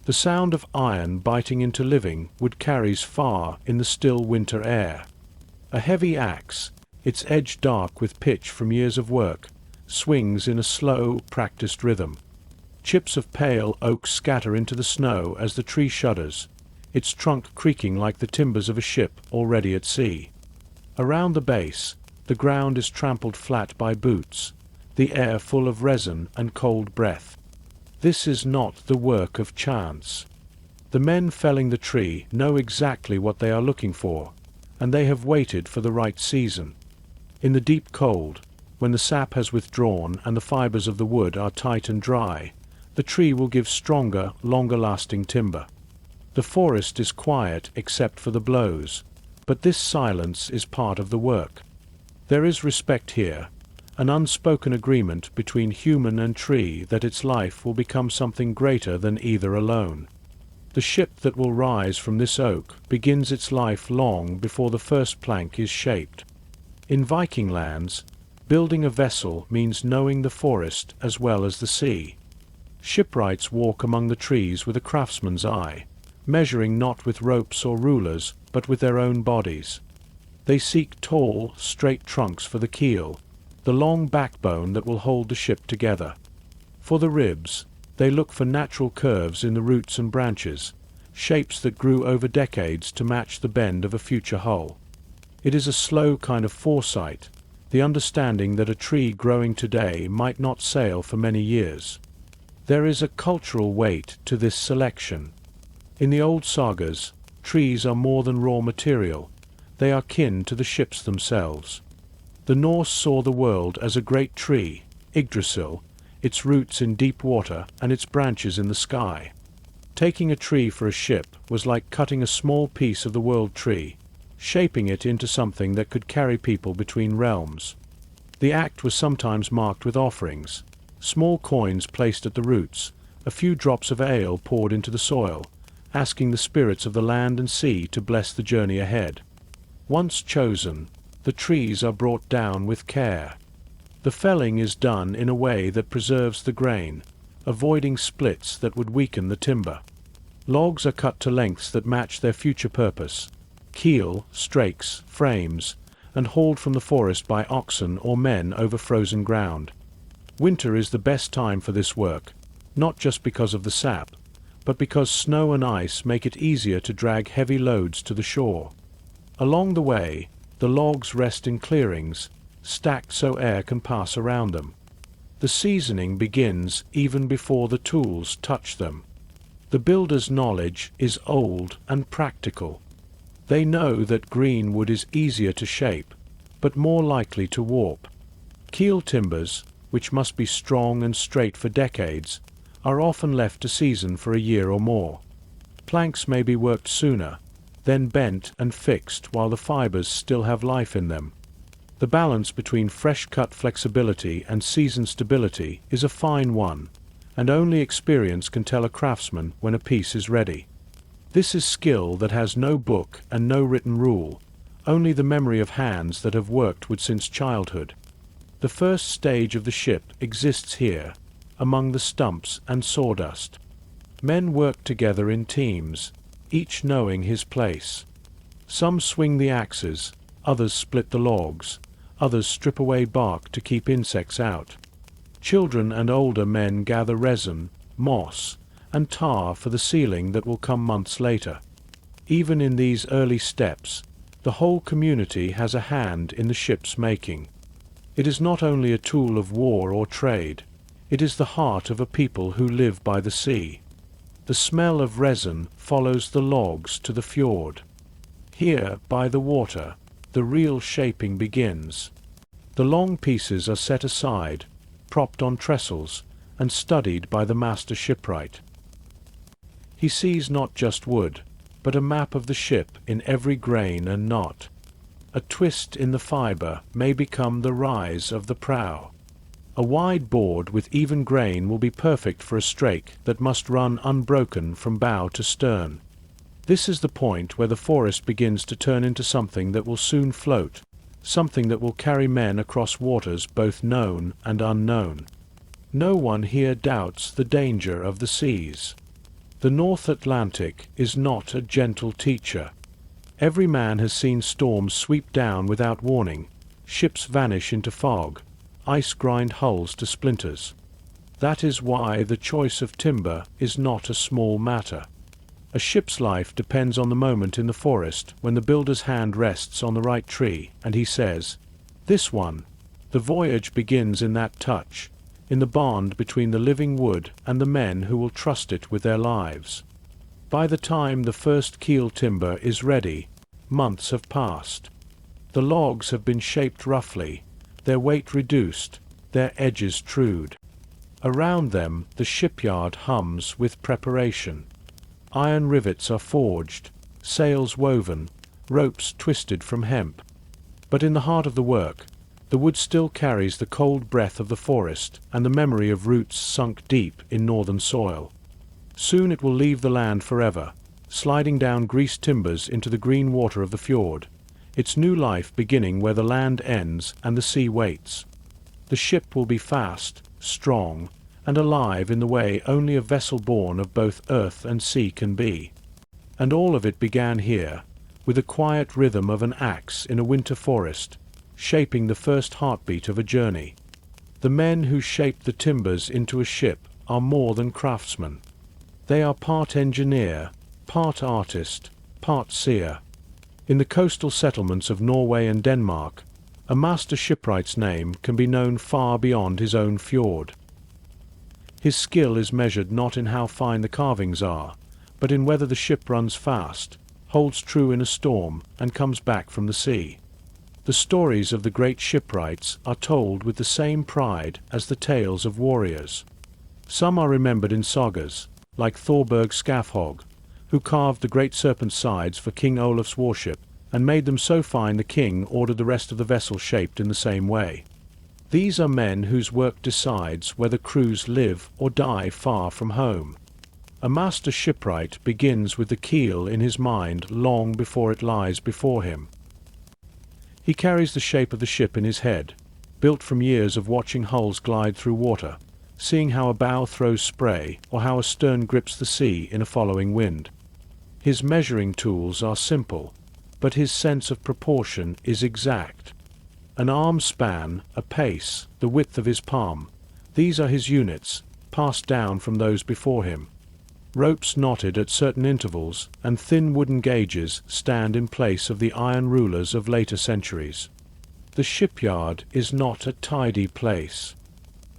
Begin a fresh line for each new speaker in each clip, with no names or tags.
The sound of iron biting into living wood carries far in the still winter air. A heavy axe, its edge dark with pitch from years of work, swings in a slow, practiced rhythm. Chips of pale oak scatter into the snow as the tree shudders, its trunk creaking like the timbers of a ship already at sea. Around the base, the ground is trampled flat by boots, the air full of resin and cold breath. This is not the work of chance. The men felling the tree know exactly what they are looking for, and they have waited for the right season. In the deep cold, when the sap has withdrawn and the fibers of the wood are tight and dry, the tree will give stronger, longer-lasting timber. The forest is quiet except for the blows, but this silence is part of the work. There is respect here, an unspoken agreement between human and tree that its life will become something greater than either alone. The ship that will rise from this oak begins its life long before the first plank is shaped. In Viking lands, building a vessel means knowing the forest as well as the sea. Shipwrights walk among the trees with a craftsman's eye, measuring not with ropes or rulers, but with their own bodies. They seek tall, straight trunks for the keel, the long backbone that will hold the ship together. For the ribs, they look for natural curves in the roots and branches, shapes that grew over decades to match the bend of a future hull. It is a slow kind of foresight, the understanding that a tree growing today might not sail for many years. There is a cultural weight to this selection. In the old sagas, trees are more than raw material, they are kin to the ships themselves. The Norse saw the world as a great tree, Yggdrasil, its roots in deep water and its branches in the sky. Taking a tree for a ship was like cutting a small piece of the world tree, shaping it into something that could carry people between realms. The act was sometimes marked with offerings, small coins placed at the roots, a few drops of ale poured into the soil, asking the spirits of the land and sea to bless the journey ahead. Once chosen, the trees are brought down with care. The felling is done in a way that preserves the grain, avoiding splits that would weaken the timber. Logs are cut to lengths that match their future purpose, keel, strakes, frames, and hauled from the forest by oxen or men over frozen ground. Winter is the best time for this work, not just because of the sap, but because snow and ice make it easier to drag heavy loads to the shore. Along the way, the logs rest in clearings, stacked so air can pass around them. The seasoning begins even before the tools touch them. The builder's knowledge is old and practical. They know that green wood is easier to shape, but more likely to warp. Keel timbers, which must be strong and straight for decades, are often left to season for a year or more. Planks may be worked sooner, then bent and fixed while the fibers still have life in them. The balance between fresh-cut flexibility and seasoned stability is a fine one, and only experience can tell a craftsman when a piece is ready. This is skill that has no book and no written rule, only the memory of hands that have worked with since childhood. The first stage of the ship exists here, among the stumps and sawdust. Men work together in teams, each knowing his place. Some swing the axes, others split the logs, others strip away bark to keep insects out. Children and older men gather resin, moss, and tar for the ceiling that will come months later. Even in these early steps, the whole community has a hand in the ship's making. It is not only a tool of war or trade, it is the heart of a people who live by the sea. The smell of resin follows the logs to the fjord. Here, by the water, the real shaping begins. The long pieces are set aside, propped on trestles, and studied by the master shipwright. He sees not just wood, but a map of the ship in every grain and knot. A twist in the fibre may become the rise of the prow. A wide board with even grain will be perfect for a strake that must run unbroken from bow to stern. This is the point where the forest begins to turn into something that will soon float, something that will carry men across waters both known and unknown. No one here doubts the danger of the seas. The North Atlantic is not a gentle teacher. Every man has seen storms sweep down without warning, ships vanish into fog, ice grind hulls to splinters. That is why the choice of timber is not a small matter. A ship's life depends on the moment in the forest when the builder's hand rests on the right tree, and he says, "This one." The voyage begins in that touch, in the bond between the living wood and the men who will trust it with their lives. By the time the first keel timber is ready, months have passed. The logs have been shaped roughly, their weight reduced, their edges trued. Around them the shipyard hums with preparation. Iron rivets are forged, sails woven, ropes twisted from hemp. But in the heart of the work, the wood still carries the cold breath of the forest and the memory of roots sunk deep in northern soil. Soon it will leave the land forever, sliding down greased timbers into the green water of the fjord, its new life beginning where the land ends and the sea waits. The ship will be fast, strong, and alive in the way only a vessel born of both earth and sea can be. And all of it began here, with the quiet rhythm of an axe in a winter forest, shaping the first heartbeat of a journey. The men who shaped the timbers into a ship are more than craftsmen. They are part engineer, part artist, part seer. In the coastal settlements of Norway and Denmark, a master shipwright's name can be known far beyond his own fjord. His skill is measured not in how fine the carvings are, but in whether the ship runs fast, holds true in a storm, and comes back from the sea. The stories of the great shipwrights are told with the same pride as the tales of warriors. Some are remembered in sagas, like Thorberg Skafhog, who carved the great serpent's sides for King Olaf's warship, and made them so fine the king ordered the rest of the vessel shaped in the same way. These are men whose work decides whether crews live or die far from home. A master shipwright begins with the keel in his mind long before it lies before him. He carries the shape of the ship in his head, built from years of watching hulls glide through water, seeing how a bow throws spray or how a stern grips the sea in a following wind. His measuring tools are simple, but his sense of proportion is exact. An arm span, a pace, the width of his palm, these are his units, passed down from those before him. Ropes knotted at certain intervals and thin wooden gauges stand in place of the iron rulers of later centuries. The shipyard is not a tidy place.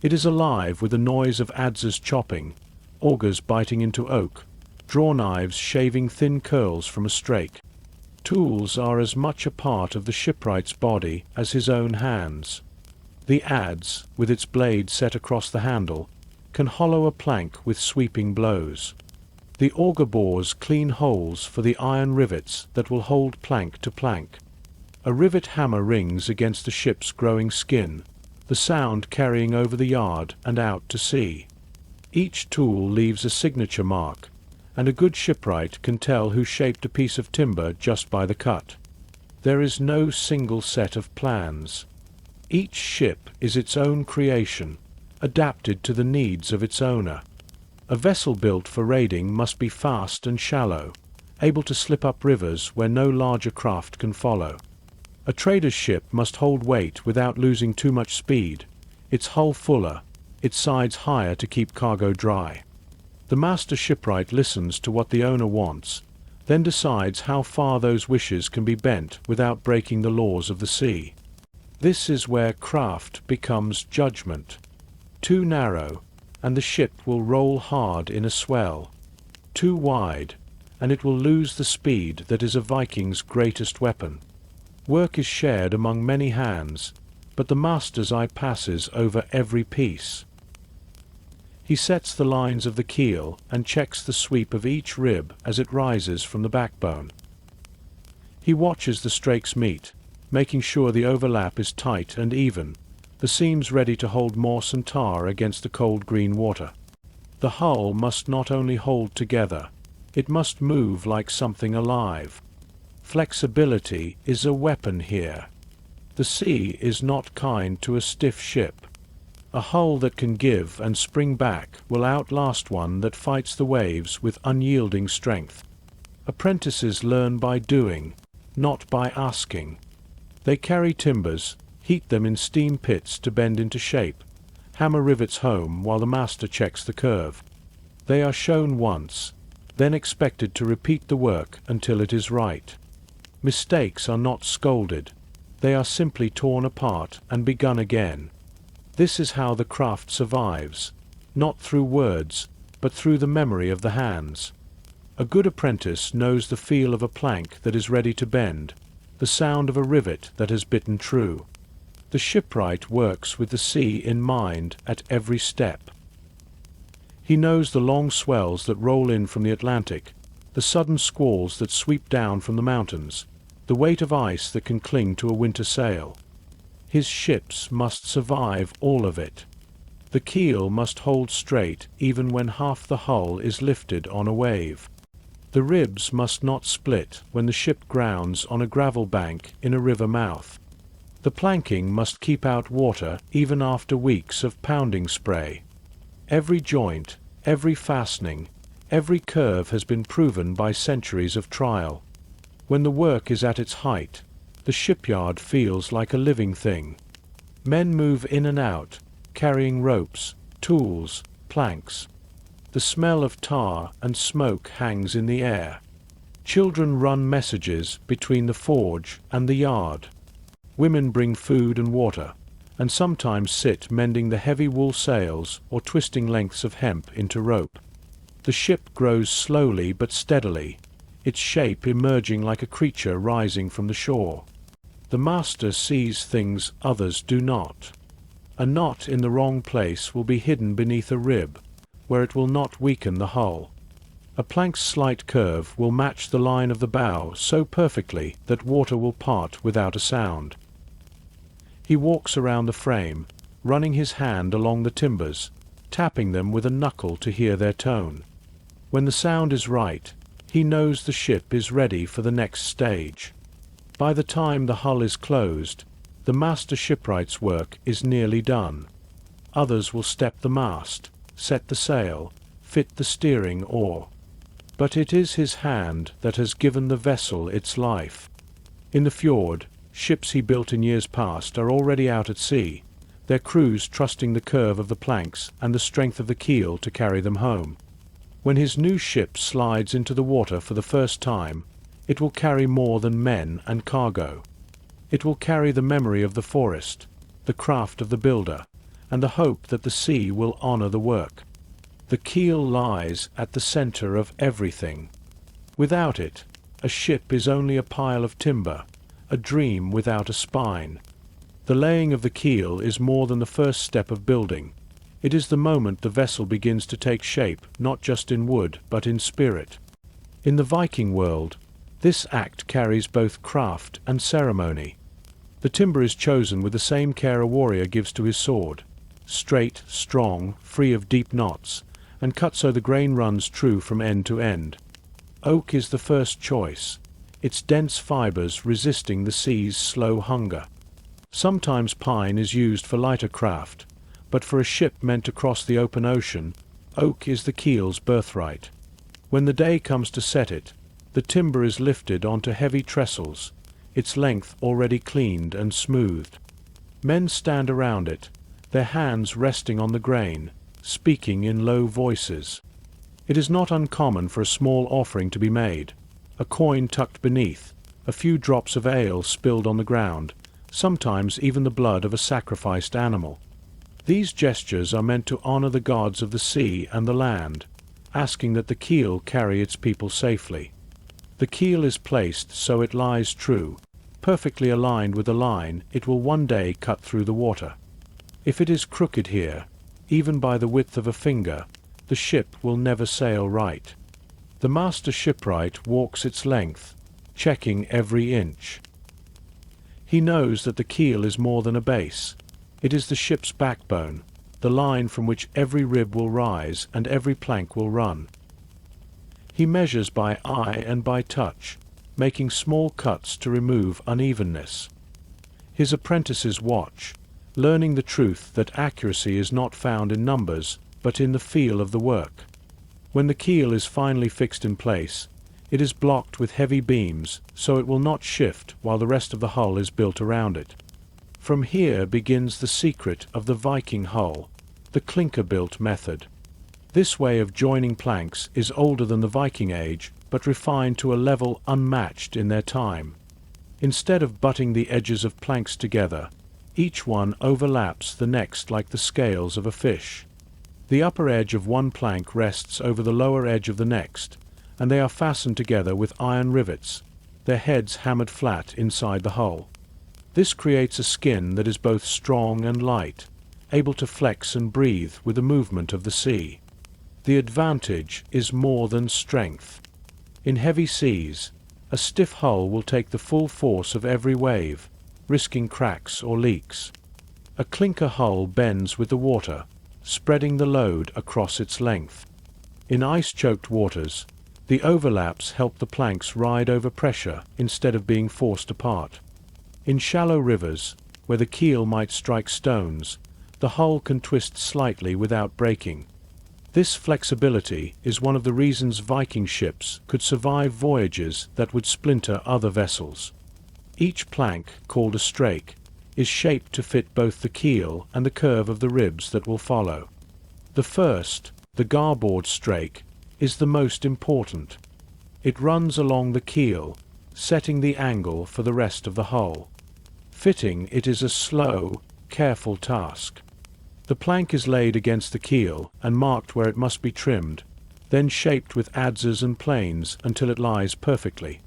It is alive with the noise of adzes chopping, augers biting into oak, draw knives shaving thin curls from a strake. Tools are as much a part of the shipwright's body as his own hands. The adze, with its blade set across the handle, can hollow a plank with sweeping blows. The auger bores clean holes for the iron rivets that will hold plank to plank. A rivet hammer rings against the ship's growing skin, the sound carrying over the yard and out to sea. Each tool leaves a signature mark, and a good shipwright can tell who shaped a piece of timber just by the cut. There is no single set of plans. Each ship is its own creation, adapted to the needs of its owner. A vessel built for raiding must be fast and shallow, able to slip up rivers where no larger craft can follow. A trader's ship must hold weight without losing too much speed, its hull fuller, its sides higher to keep cargo dry. The master shipwright listens to what the owner wants, then decides how far those wishes can be bent without breaking the laws of the sea. This is where craft becomes judgment. Too narrow, and the ship will roll hard in a swell. Too wide, and it will lose the speed that is a Viking's greatest weapon. Work is shared among many hands, but the master's eye passes over every piece. He sets the lines of the keel and checks the sweep of each rib as it rises from the backbone. He watches the strakes meet, making sure the overlap is tight and even, the seams ready to hold moss and tar against the cold green water. The hull must not only hold together, it must move like something alive. Flexibility is a weapon here. The sea is not kind to a stiff ship. A hull that can give and spring back will outlast one that fights the waves with unyielding strength. Apprentices learn by doing, not by asking. They carry timbers, heat them in steam pits to bend into shape, hammer rivets home while the master checks the curve. They are shown once, then expected to repeat the work until it is right. Mistakes are not scolded. They are simply torn apart and begun again. This is how the craft survives, not through words, but through the memory of the hands. A good apprentice knows the feel of a plank that is ready to bend, the sound of a rivet that has bitten true. The shipwright works with the sea in mind at every step. He knows the long swells that roll in from the Atlantic, the sudden squalls that sweep down from the mountains, the weight of ice that can cling to a winter sail. His ships must survive all of it. The keel must hold straight even when half the hull is lifted on a wave. The ribs must not split when the ship grounds on a gravel bank in a river mouth. The planking must keep out water even after weeks of pounding spray. Every joint, every fastening, every curve has been proven by centuries of trial. When the work is at its height, the shipyard feels like a living thing. Men move in and out, carrying ropes, tools, planks. The smell of tar and smoke hangs in the air. Children run messages between the forge and the yard. Women bring food and water, and sometimes sit mending the heavy wool sails or twisting lengths of hemp into rope. The ship grows slowly but steadily, its shape emerging like a creature rising from the shore. The master sees things others do not. A knot in the wrong place will be hidden beneath a rib, where it will not weaken the hull. A plank's slight curve will match the line of the bow so perfectly that water will part without a sound. He walks around the frame, running his hand along the timbers, tapping them with a knuckle to hear their tone. When the sound is right, he knows the ship is ready for the next stage. By the time the hull is closed, the master shipwright's work is nearly done. Others will step the mast, set the sail, fit the steering oar. But it is his hand that has given the vessel its life. In the fjord, ships he built in years past are already out at sea, their crews trusting the curve of the planks and the strength of the keel to carry them home. When his new ship slides into the water for the first time, it will carry more than men and cargo. It will carry the memory of the forest, the craft of the builder, and the hope that the sea will honor the work. The keel lies at the center of everything. Without it, a ship is only a pile of timber, a dream without a spine. The laying of the keel is more than the first step of building. It is the moment the vessel begins to take shape, not just in wood, but in spirit. In the Viking world, this act carries both craft and ceremony. The timber is chosen with the same care a warrior gives to his sword, straight, strong, free of deep knots, and cut so the grain runs true from end to end. Oak is the first choice, its dense fibers resisting the sea's slow hunger. Sometimes pine is used for lighter craft, but for a ship meant to cross the open ocean, oak is the keel's birthright. When the day comes to set it, the timber is lifted onto heavy trestles, its length already cleaned and smoothed. Men stand around it, their hands resting on the grain, speaking in low voices. It is not uncommon for a small offering to be made, a coin tucked beneath, a few drops of ale spilled on the ground, sometimes even the blood of a sacrificed animal. These gestures are meant to honor the gods of the sea and the land, asking that the keel carry its people safely. The keel is placed so it lies true, perfectly aligned with the line it will one day cut through the water. If it is crooked here, even by the width of a finger, the ship will never sail right. The master shipwright walks its length, checking every inch. He knows that the keel is more than a base. It is the ship's backbone, the line from which every rib will rise and every plank will run. He measures by eye and by touch, making small cuts to remove unevenness. His apprentices watch, learning the truth that accuracy is not found in numbers, but in the feel of the work. When the keel is finally fixed in place, it is blocked with heavy beams so it will not shift while the rest of the hull is built around it. From here begins the secret of the Viking hull, the clinker-built method. This way of joining planks is older than the Viking Age, but refined to a level unmatched in their time. Instead of butting the edges of planks together, each one overlaps the next like the scales of a fish. The upper edge of one plank rests over the lower edge of the next, and they are fastened together with iron rivets, their heads hammered flat inside the hull. This creates a skin that is both strong and light, able to flex and breathe with the movement of the sea. The advantage is more than strength. In heavy seas, a stiff hull will take the full force of every wave, risking cracks or leaks. A clinker hull bends with the water, spreading the load across its length. In ice-choked waters, the overlaps help the planks ride over pressure instead of being forced apart. In shallow rivers, where the keel might strike stones, the hull can twist slightly without breaking. This flexibility is one of the reasons Viking ships could survive voyages that would splinter other vessels. Each plank, called a strake, is shaped to fit both the keel and the curve of the ribs that will follow. The first, the garboard strake, is the most important. It runs along the keel, setting the angle for the rest of the hull. Fitting it is a slow, careful task. The plank is laid against the keel and marked where it must be trimmed, then shaped with adzes and planes until it lies perfectly.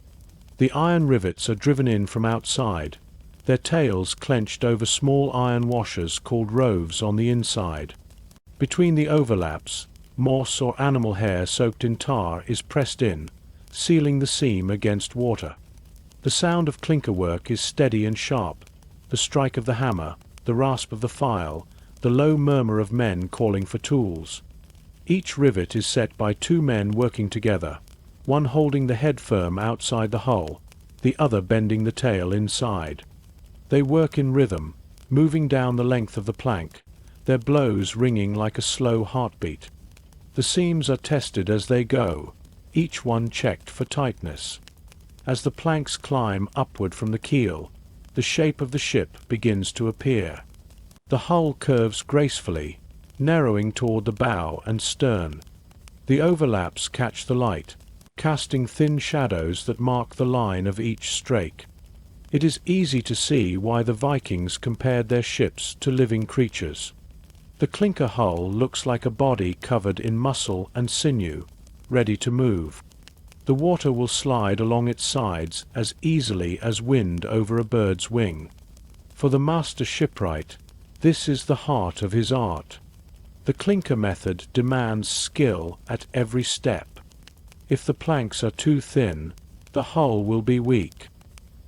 The iron rivets are driven in from outside, their tails clenched over small iron washers called roves on the inside. Between the overlaps, moss or animal hair soaked in tar is pressed in, sealing the seam against water. The sound of clinker work is steady and sharp, the strike of the hammer, the rasp of the file, the low murmur of men calling for tools. Each rivet is set by two men working together, one holding the head firm outside the hull, the other bending the tail inside. They work in rhythm, moving down the length of the plank, their blows ringing like a slow heartbeat. The seams are tested as they go, each one checked for tightness. As the planks climb upward from the keel, the shape of the ship begins to appear. The hull curves gracefully, narrowing toward the bow and stern. The overlaps catch the light, casting thin shadows that mark the line of each strake. It is easy to see why the Vikings compared their ships to living creatures. The clinker hull looks like a body covered in muscle and sinew, ready to move. The water will slide along its sides as easily as wind over a bird's wing. For the master shipwright, this is the heart of his art. The clinker method demands skill at every step. If the planks are too thin, the hull will be weak.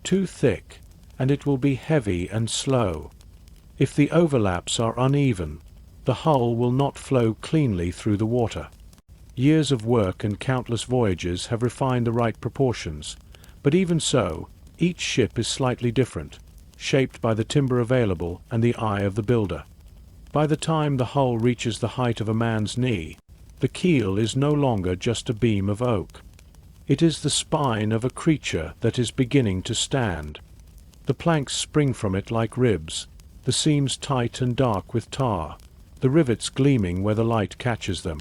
Too thick, and it will be heavy and slow. If the overlaps are uneven, the hull will not flow cleanly through the water. Years of work and countless voyages have refined the right proportions, but even so, each ship is slightly different, shaped by the timber available and the eye of the builder. By the time the hull reaches the height of a man's knee, the keel is no longer just a beam of oak. It is the spine of a creature that is beginning to stand. The planks spring from it like ribs, the seams tight and dark with tar, the rivets gleaming where the light catches them.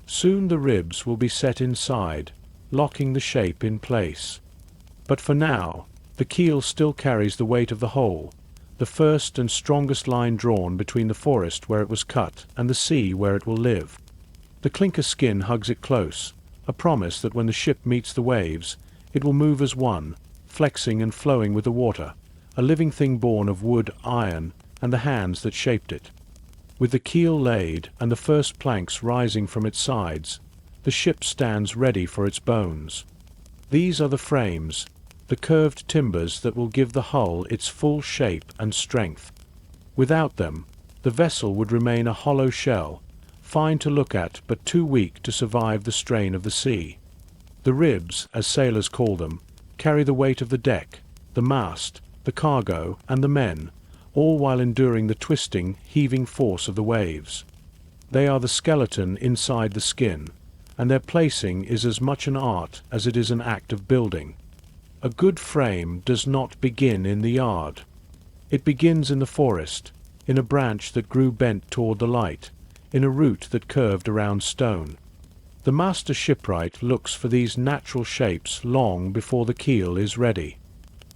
Soon the ribs will be set inside, locking the shape in place. But for now, the keel still carries the weight of the whole, the first and strongest line drawn between the forest where it was cut and the sea where it will live. The clinker skin hugs it close, a promise that when the ship meets the waves, it will move as one, flexing and flowing with the water, a living thing born of wood, iron, and the hands that shaped it. With the keel laid and the first planks rising from its sides, the ship stands ready for its bones. These are the frames, the curved timbers that will give the hull its full shape and strength. Without them, the vessel would remain a hollow shell, fine to look at but too weak to survive the strain of the sea. The ribs, as sailors call them, carry the weight of the deck, the mast, the cargo, and the men, all while enduring the twisting, heaving force of the waves. They are the skeleton inside the skin, and their placing is as much an art as it is an act of building. A good frame does not begin in the yard. It begins in the forest, in a branch that grew bent toward the light, in a root that curved around stone. The master shipwright looks for these natural shapes long before the keel is ready.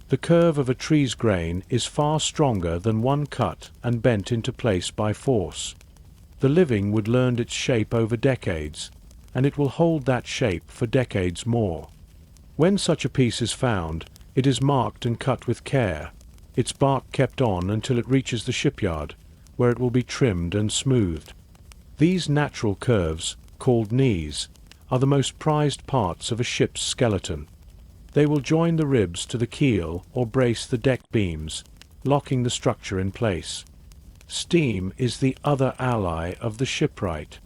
The curve of a tree's grain is far stronger than one cut and bent into place by force. The living would learn its shape over decades, and it will hold that shape for decades more. When such a piece is found, it is marked and cut with care, its bark kept on until it reaches the shipyard, where it will be trimmed and smoothed. These natural curves, called knees, are the most prized parts of a ship's skeleton. They will join the ribs to the keel or brace the deck beams, locking the structure in place. Steam is the other ally of the shipwright.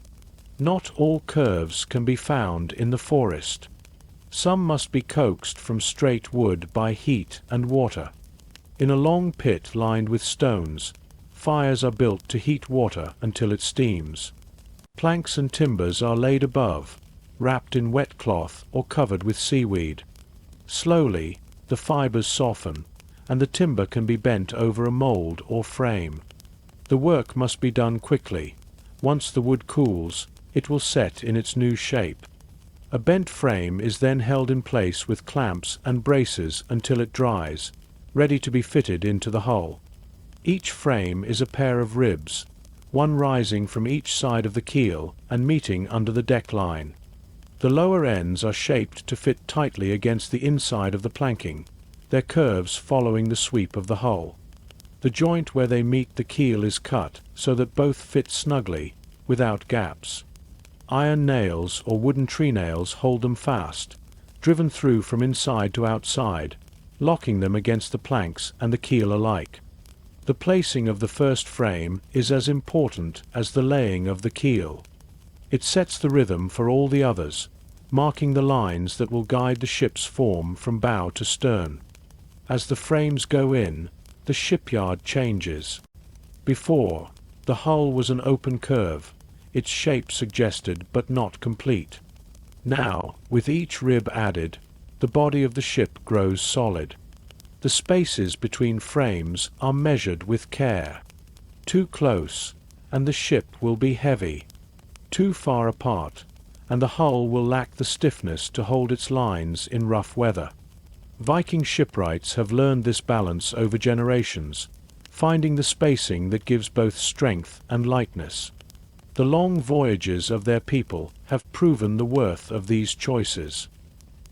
Not all curves can be found in the forest. Some must be coaxed from straight wood by heat and water. In a long pit lined with stones, fires are built to heat water until it steams. Planks and timbers are laid above, wrapped in wet cloth or covered with seaweed. Slowly, the fibers soften, and the timber can be bent over a mold or frame. The work must be done quickly. Once the wood cools, it will set in its new shape. A bent frame is then held in place with clamps and braces until it dries, ready to be fitted into the hull. Each frame is a pair of ribs, one rising from each side of the keel and meeting under the deck line. The lower ends are shaped to fit tightly against the inside of the planking, their curves following the sweep of the hull. The joint where they meet the keel is cut so that both fit snugly, without gaps. Iron nails or wooden tree nails hold them fast, driven through from inside to outside, locking them against the planks and the keel alike. The placing of the first frame is as important as the laying of the keel. It sets the rhythm for all the others, marking the lines that will guide the ship's form from bow to stern. As the frames go in, the shipyard changes. Before, the hull was an open curve, its shape suggested but not complete. Now, with each rib added, the body of the ship grows solid. The spaces between frames are measured with care. Too close, and the ship will be heavy. Too far apart, and the hull will lack the stiffness to hold its lines in rough weather. Viking shipwrights have learned this balance over generations, finding the spacing that gives both strength and lightness. The long voyages of their people have proven the worth of these choices.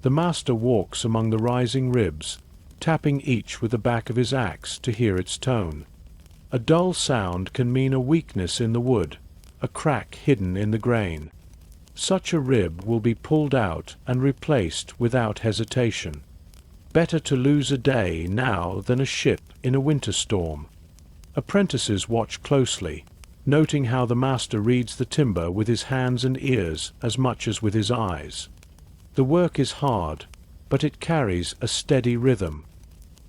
The master walks among the rising ribs, tapping each with the back of his axe to hear its tone. A dull sound can mean a weakness in the wood, a crack hidden in the grain. Such a rib will be pulled out and replaced without hesitation. Better to lose a day now than a ship in a winter storm. Apprentices watch closely, noting how the master reads the timber with his hands and ears as much as with his eyes. The work is hard, but it carries a steady rhythm.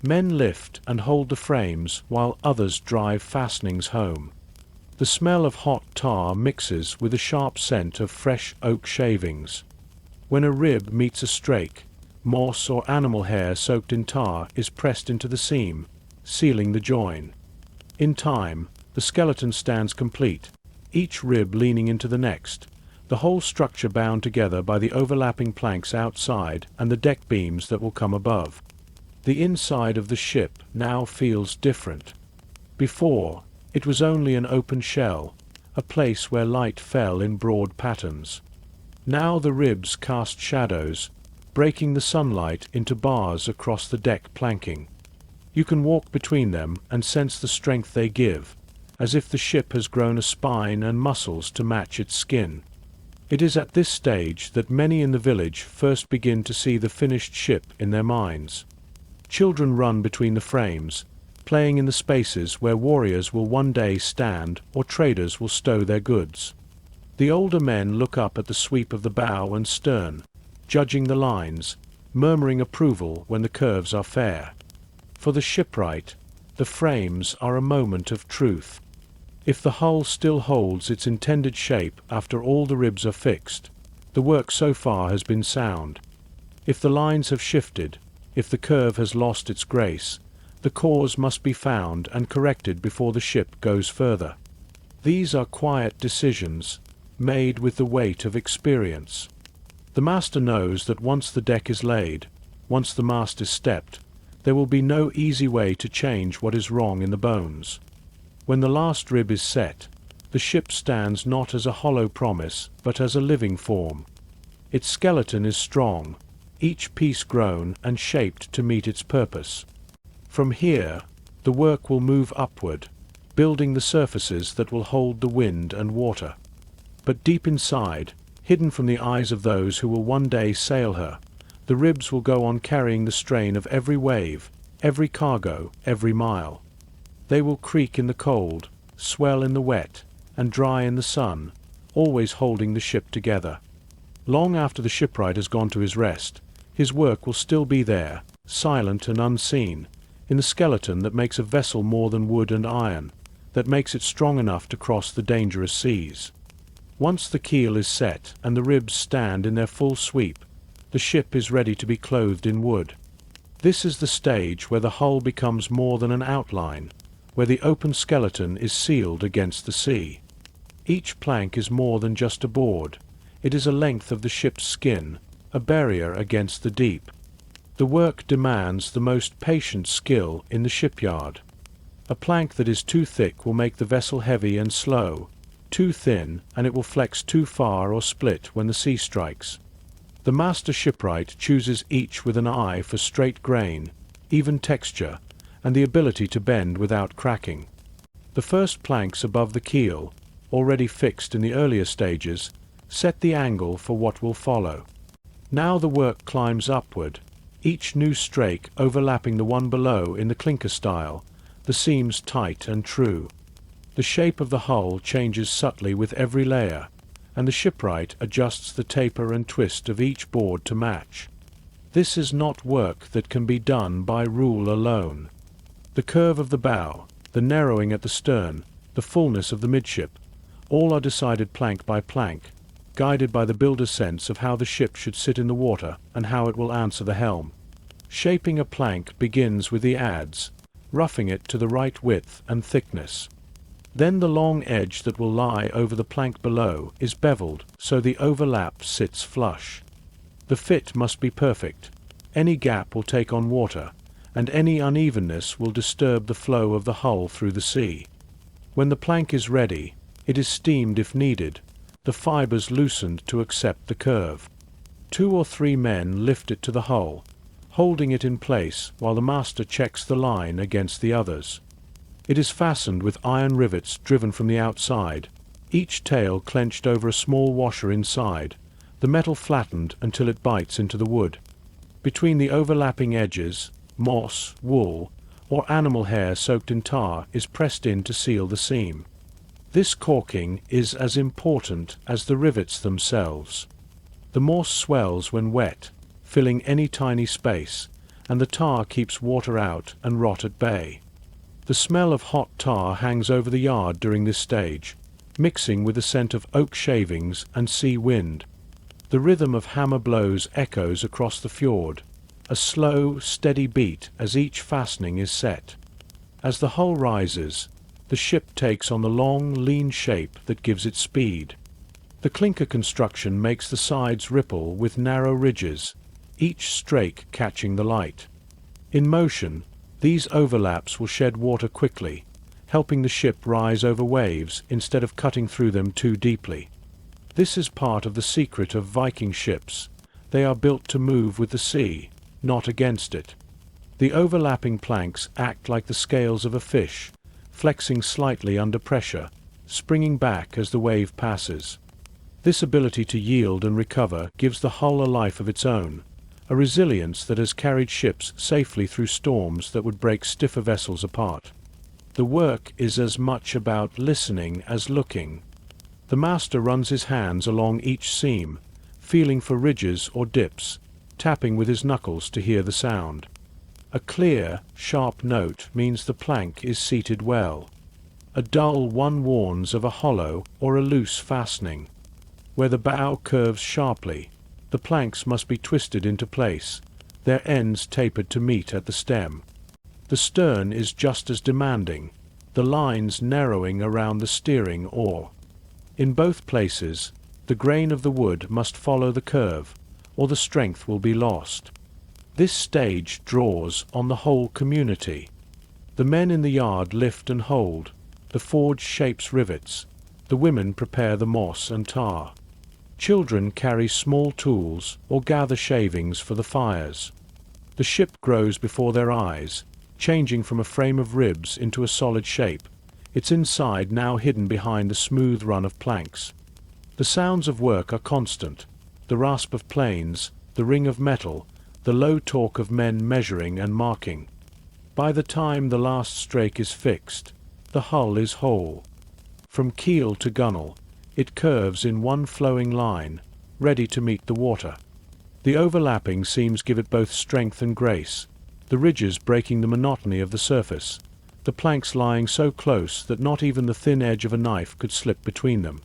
Men lift and hold the frames while others drive fastenings home. The smell of hot tar mixes with the sharp scent of fresh oak shavings. When a rib meets a strake, moss or animal hair soaked in tar is pressed into the seam, sealing the join. In time, the skeleton stands complete, each rib leaning into the next, the whole structure bound together by the overlapping planks outside and the deck beams that will come above. The inside of the ship now feels different. Before, it was only an open shell, a place where light fell in broad patterns. Now the ribs cast shadows, breaking the sunlight into bars across the deck planking. You can walk between them and sense the strength they give, as if the ship has grown a spine and muscles to match its skin. It is at this stage that many in the village first begin to see the finished ship in their minds. Children run between the frames, playing in the spaces where warriors will one day stand or traders will stow their goods. The older men look up at the sweep of the bow and stern, judging the lines, murmuring approval when the curves are fair. For the shipwright, the frames are a moment of truth. If the hull still holds its intended shape after all the ribs are fixed, the work so far has been sound. If the lines have shifted, if the curve has lost its grace, the cause must be found and corrected before the ship goes further. These are quiet decisions, made with the weight of experience. The master knows that once the deck is laid, once the mast is stepped, there will be no easy way to change what is wrong in the bones. When the last rib is set, the ship stands not as a hollow promise, but as a living form. Its skeleton is strong, each piece grown and shaped to meet its purpose. From here, the work will move upward, building the surfaces that will hold the wind and water. But deep inside, hidden from the eyes of those who will one day sail her, the ribs will go on carrying the strain of every wave, every cargo, every mile. They will creak in the cold, swell in the wet, and dry in the sun, always holding the ship together. Long after the shipwright has gone to his rest, his work will still be there, silent and unseen, in the skeleton that makes a vessel more than wood and iron, that makes it strong enough to cross the dangerous seas. Once the keel is set and the ribs stand in their full sweep, the ship is ready to be clothed in wood. This is the stage where the hull becomes more than an outline, where the open skeleton is sealed against the sea. Each plank is more than just a board. It is a length of the ship's skin, a barrier against the deep. The work demands the most patient skill in the shipyard. A plank that is too thick will make the vessel heavy and slow, too thin, and it will flex too far or split when the sea strikes. The master shipwright chooses each with an eye for straight grain, even texture, and the ability to bend without cracking. The first planks above the keel, already fixed in the earlier stages, set the angle for what will follow. Now the work climbs upward, each new strake overlapping the one below in the clinker style, the seams tight and true. The shape of the hull changes subtly with every layer, and the shipwright adjusts the taper and twist of each board to match. This is not work that can be done by rule alone. The curve of the bow, the narrowing at the stern, the fullness of the midship, all are decided plank by plank, guided by the builder's sense of how the ship should sit in the water and how it will answer the helm. Shaping a plank begins with the adze, roughing it to the right width and thickness. Then the long edge that will lie over the plank below is beveled so the overlap sits flush. The fit must be perfect. Any gap will take on water, and any unevenness will disturb the flow of the hull through the sea. When the plank is ready, it is steamed if needed, the fibers loosened to accept the curve. 2 or 3 men lift it to the hull, holding it in place while the master checks the line against the others. It is fastened with iron rivets driven from the outside, each tail clenched over a small washer inside, the metal flattened until it bites into the wood. Between the overlapping edges, moss, wool, or animal hair soaked in tar is pressed in to seal the seam. This caulking is as important as the rivets themselves. The moss swells when wet, filling any tiny space, and the tar keeps water out and rot at bay. The smell of hot tar hangs over the yard during this stage, mixing with the scent of oak shavings and sea wind. The rhythm of hammer blows echoes across the fjord, a slow, steady beat as each fastening is set. As the hull rises, the ship takes on the long, lean shape that gives it speed. The clinker construction makes the sides ripple with narrow ridges, each strake catching the light. In motion, these overlaps will shed water quickly, helping the ship rise over waves instead of cutting through them too deeply. This is part of the secret of Viking ships. They are built to move with the sea, not against it. The overlapping planks act like the scales of a fish, flexing slightly under pressure, springing back as the wave passes. This ability to yield and recover gives the hull a life of its own, a resilience that has carried ships safely through storms that would break stiffer vessels apart. The work is as much about listening as looking. The master runs his hands along each seam, feeling for ridges or dips, tapping with his knuckles to hear the sound. A clear, sharp note means the plank is seated well. A dull one warns of a hollow or a loose fastening. Where the bow curves sharply, the planks must be twisted into place, their ends tapered to meet at the stem. The stern is just as demanding, the lines narrowing around the steering oar. In both places, the grain of the wood must follow the curve, or the strength will be lost. This stage draws on the whole community. The men in the yard lift and hold, the forge shapes rivets, the women prepare the moss and tar. Children carry small tools or gather shavings for the fires. The ship grows before their eyes, changing from a frame of ribs into a solid shape, its inside now hidden behind the smooth run of planks. The sounds of work are constant, the rasp of planes, the ring of metal, the low talk of men measuring and marking. By the time the last strake is fixed, the hull is whole. From keel to gunwale, it curves in one flowing line, ready to meet the water. The overlapping seams give it both strength and grace, the ridges breaking the monotony of the surface, the planks lying so close that not even the thin edge of a knife could slip between them.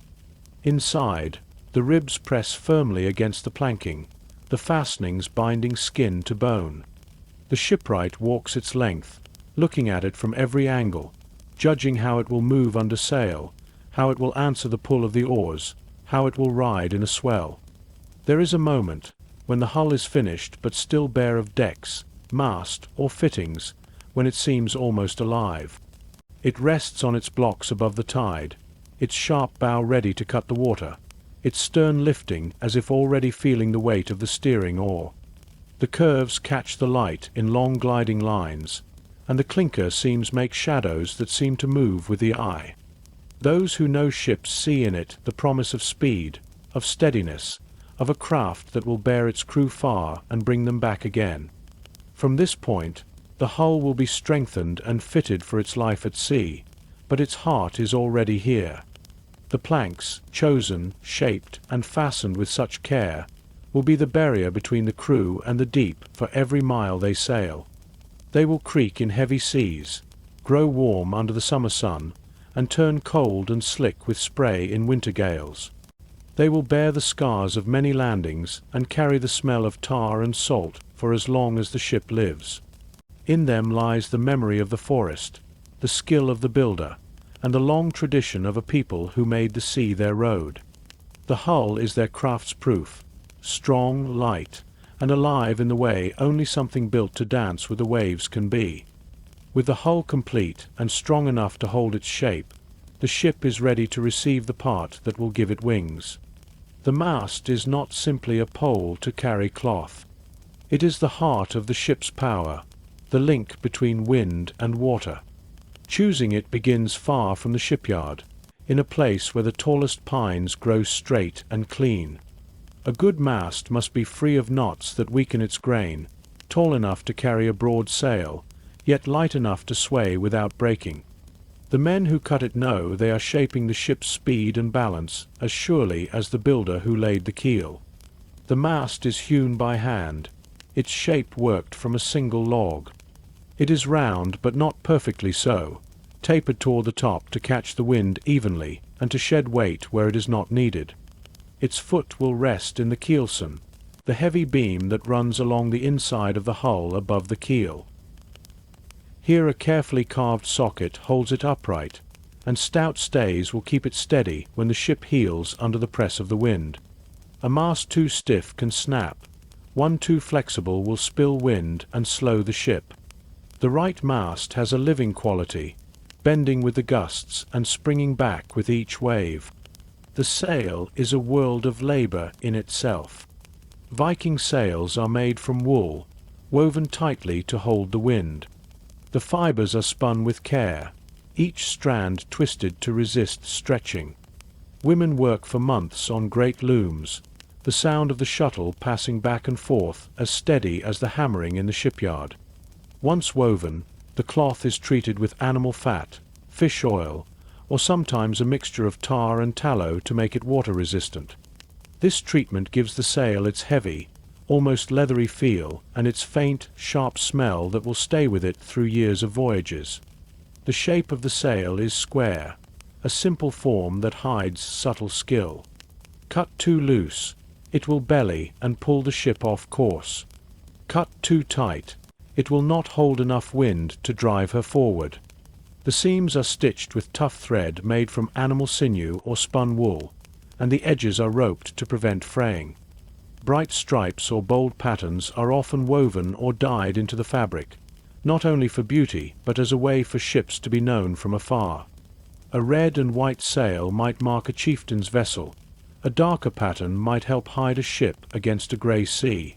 Inside, the ribs press firmly against the planking, the fastenings binding skin to bone. The shipwright walks its length, looking at it from every angle, judging how it will move under sail, how it will answer the pull of the oars, how it will ride in a swell. There is a moment, when the hull is finished but still bare of decks, mast, or fittings, when it seems almost alive. It rests on its blocks above the tide, its sharp bow ready to cut the water, its stern lifting as if already feeling the weight of the steering oar. The curves catch the light in long gliding lines, and the clinker seams make shadows that seem to move with the eye. Those who know ships see in it the promise of speed, of steadiness, of a craft that will bear its crew far and bring them back again. From this point, the hull will be strengthened and fitted for its life at sea, but its heart is already here. The planks, chosen, shaped, and fastened with such care, will be the barrier between the crew and the deep for every mile they sail. They will creak in heavy seas, grow warm under the summer sun, and turn cold and slick with spray in winter gales. They will bear the scars of many landings and carry the smell of tar and salt for as long as the ship lives. In them lies the memory of the forest, the skill of the builder, and the long tradition of a people who made the sea their road. The hull is their craft's proof, strong, light, and alive in the way only something built to dance with the waves can be. With the hull complete and strong enough to hold its shape, the ship is ready to receive the part that will give it wings. The mast is not simply a pole to carry cloth. It is the heart of the ship's power, the link between wind and water. Choosing it begins far from the shipyard, in a place where the tallest pines grow straight and clean. A good mast must be free of knots that weaken its grain, tall enough to carry a broad sail, yet light enough to sway without breaking. The men who cut it know they are shaping the ship's speed and balance as surely as the builder who laid the keel. The mast is hewn by hand, its shape worked from a single log. It is round but not perfectly so, tapered toward the top to catch the wind evenly and to shed weight where it is not needed. Its foot will rest in the keelson, the heavy beam that runs along the inside of the hull above the keel. Here a carefully carved socket holds it upright, and stout stays will keep it steady when the ship heels under the press of the wind. A mast too stiff can snap, one too flexible will spill wind and slow the ship. The right mast has a living quality, bending with the gusts and springing back with each wave. The sail is a world of labor in itself. Viking sails are made from wool, woven tightly to hold the wind. The fibers are spun with care, each strand twisted to resist stretching. Women work for months on great looms, the sound of the shuttle passing back and forth as steady as the hammering in the shipyard. Once woven, the cloth is treated with animal fat, fish oil, or sometimes a mixture of tar and tallow to make it water-resistant. This treatment gives the sail its heavy, almost leathery feel, and its faint, sharp smell that will stay with it through years of voyages. The shape of the sail is square, a simple form that hides subtle skill. Cut too loose, it will belly and pull the ship off course. Cut too tight, it will not hold enough wind to drive her forward. The seams are stitched with tough thread made from animal sinew or spun wool, and the edges are roped to prevent fraying. Bright stripes or bold patterns are often woven or dyed into the fabric, not only for beauty but as a way for ships to be known from afar. A red and white sail might mark a chieftain's vessel. A darker pattern might help hide a ship against a grey sea.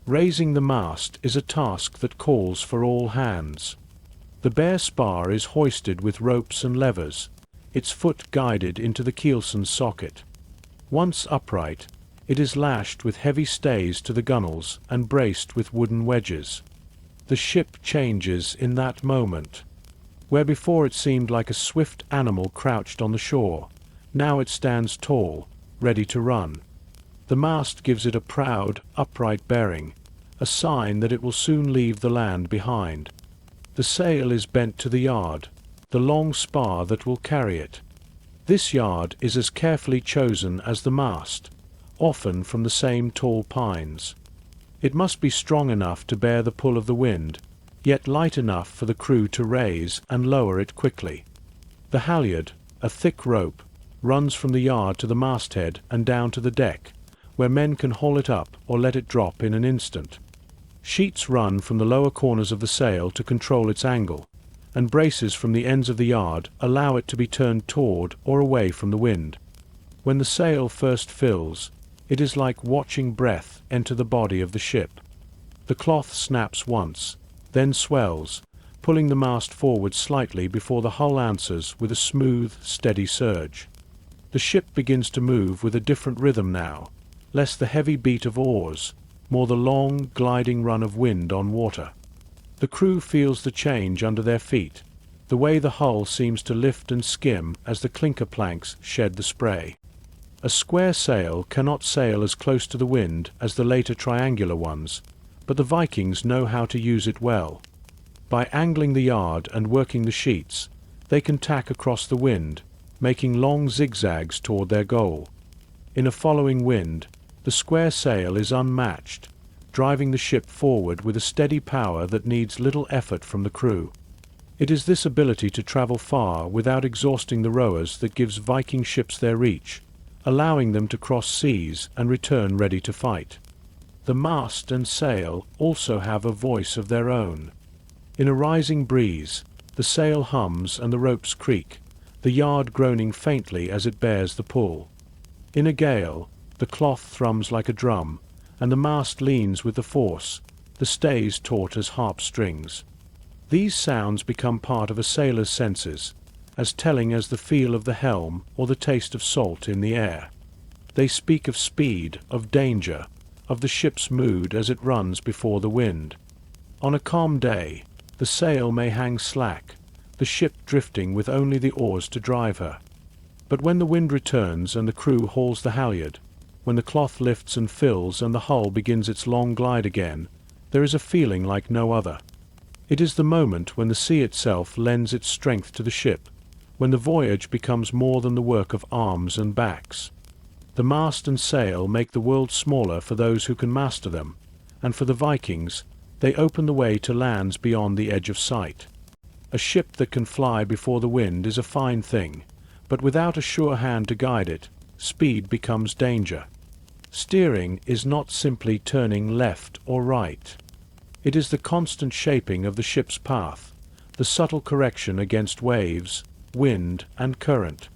Raising the mast is a task that calls for all hands. The bare spar is hoisted with ropes and levers, its foot guided into the keelson's socket. Once upright, it is lashed with heavy stays to the gunwales and braced with wooden wedges. The ship changes in that moment. Where before it seemed like a swift animal crouched on the shore, now it stands tall, ready to run. The mast gives it a proud, upright bearing, a sign that it will soon leave the land behind. The sail is bent to the yard, the long spar that will carry it. This yard is as carefully chosen as the mast, often from the same tall pines. It must be strong enough to bear the pull of the wind, yet light enough for the crew to raise and lower it quickly. The halyard, a thick rope, runs from the yard to the masthead and down to the deck, where men can haul it up or let it drop in an instant. Sheets run from the lower corners of the sail to control its angle, and braces from the ends of the yard allow it to be turned toward or away from the wind. When the sail first fills, it is like watching breath enter the body of the ship. The cloth snaps once, then swells, pulling the mast forward slightly before the hull answers with a smooth, steady surge. The ship begins to move with a different rhythm now, less the heavy beat of oars, more the long, gliding run of wind on water. The crew feels the change under their feet, the way the hull seems to lift and skim as the clinker planks shed the spray. A square sail cannot sail as close to the wind as the later triangular ones, but the Vikings know how to use it well. By angling the yard and working the sheets, they can tack across the wind, making long zigzags toward their goal. In a following wind, the square sail is unmatched, driving the ship forward with a steady power that needs little effort from the crew. It is this ability to travel far without exhausting the rowers that gives Viking ships their reach, allowing them to cross seas and return ready to fight. The mast and sail also have a voice of their own. In a rising breeze, the sail hums and the ropes creak, the yard groaning faintly as it bears the pull. In a gale, the cloth thrums like a drum, and the mast leans with the force, the stays taut as harp strings. These sounds become part of a sailor's senses, as telling as the feel of the helm or the taste of salt in the air. They speak of speed, of danger, of the ship's mood as it runs before the wind. On a calm day, the sail may hang slack, the ship drifting with only the oars to drive her. But when the wind returns and the crew hauls the halyard, when the cloth lifts and fills and the hull begins its long glide again, there is a feeling like no other. It is the moment when the sea itself lends its strength to the ship, when the voyage becomes more than the work of arms and backs. The mast and sail make the world smaller for those who can master them, and for the Vikings, they open the way to lands beyond the edge of sight. A ship that can fly before the wind is a fine thing, but without a sure hand to guide it, speed becomes danger. Steering is not simply turning left or right. It is the constant shaping of the ship's path, the subtle correction against waves, wind, and current.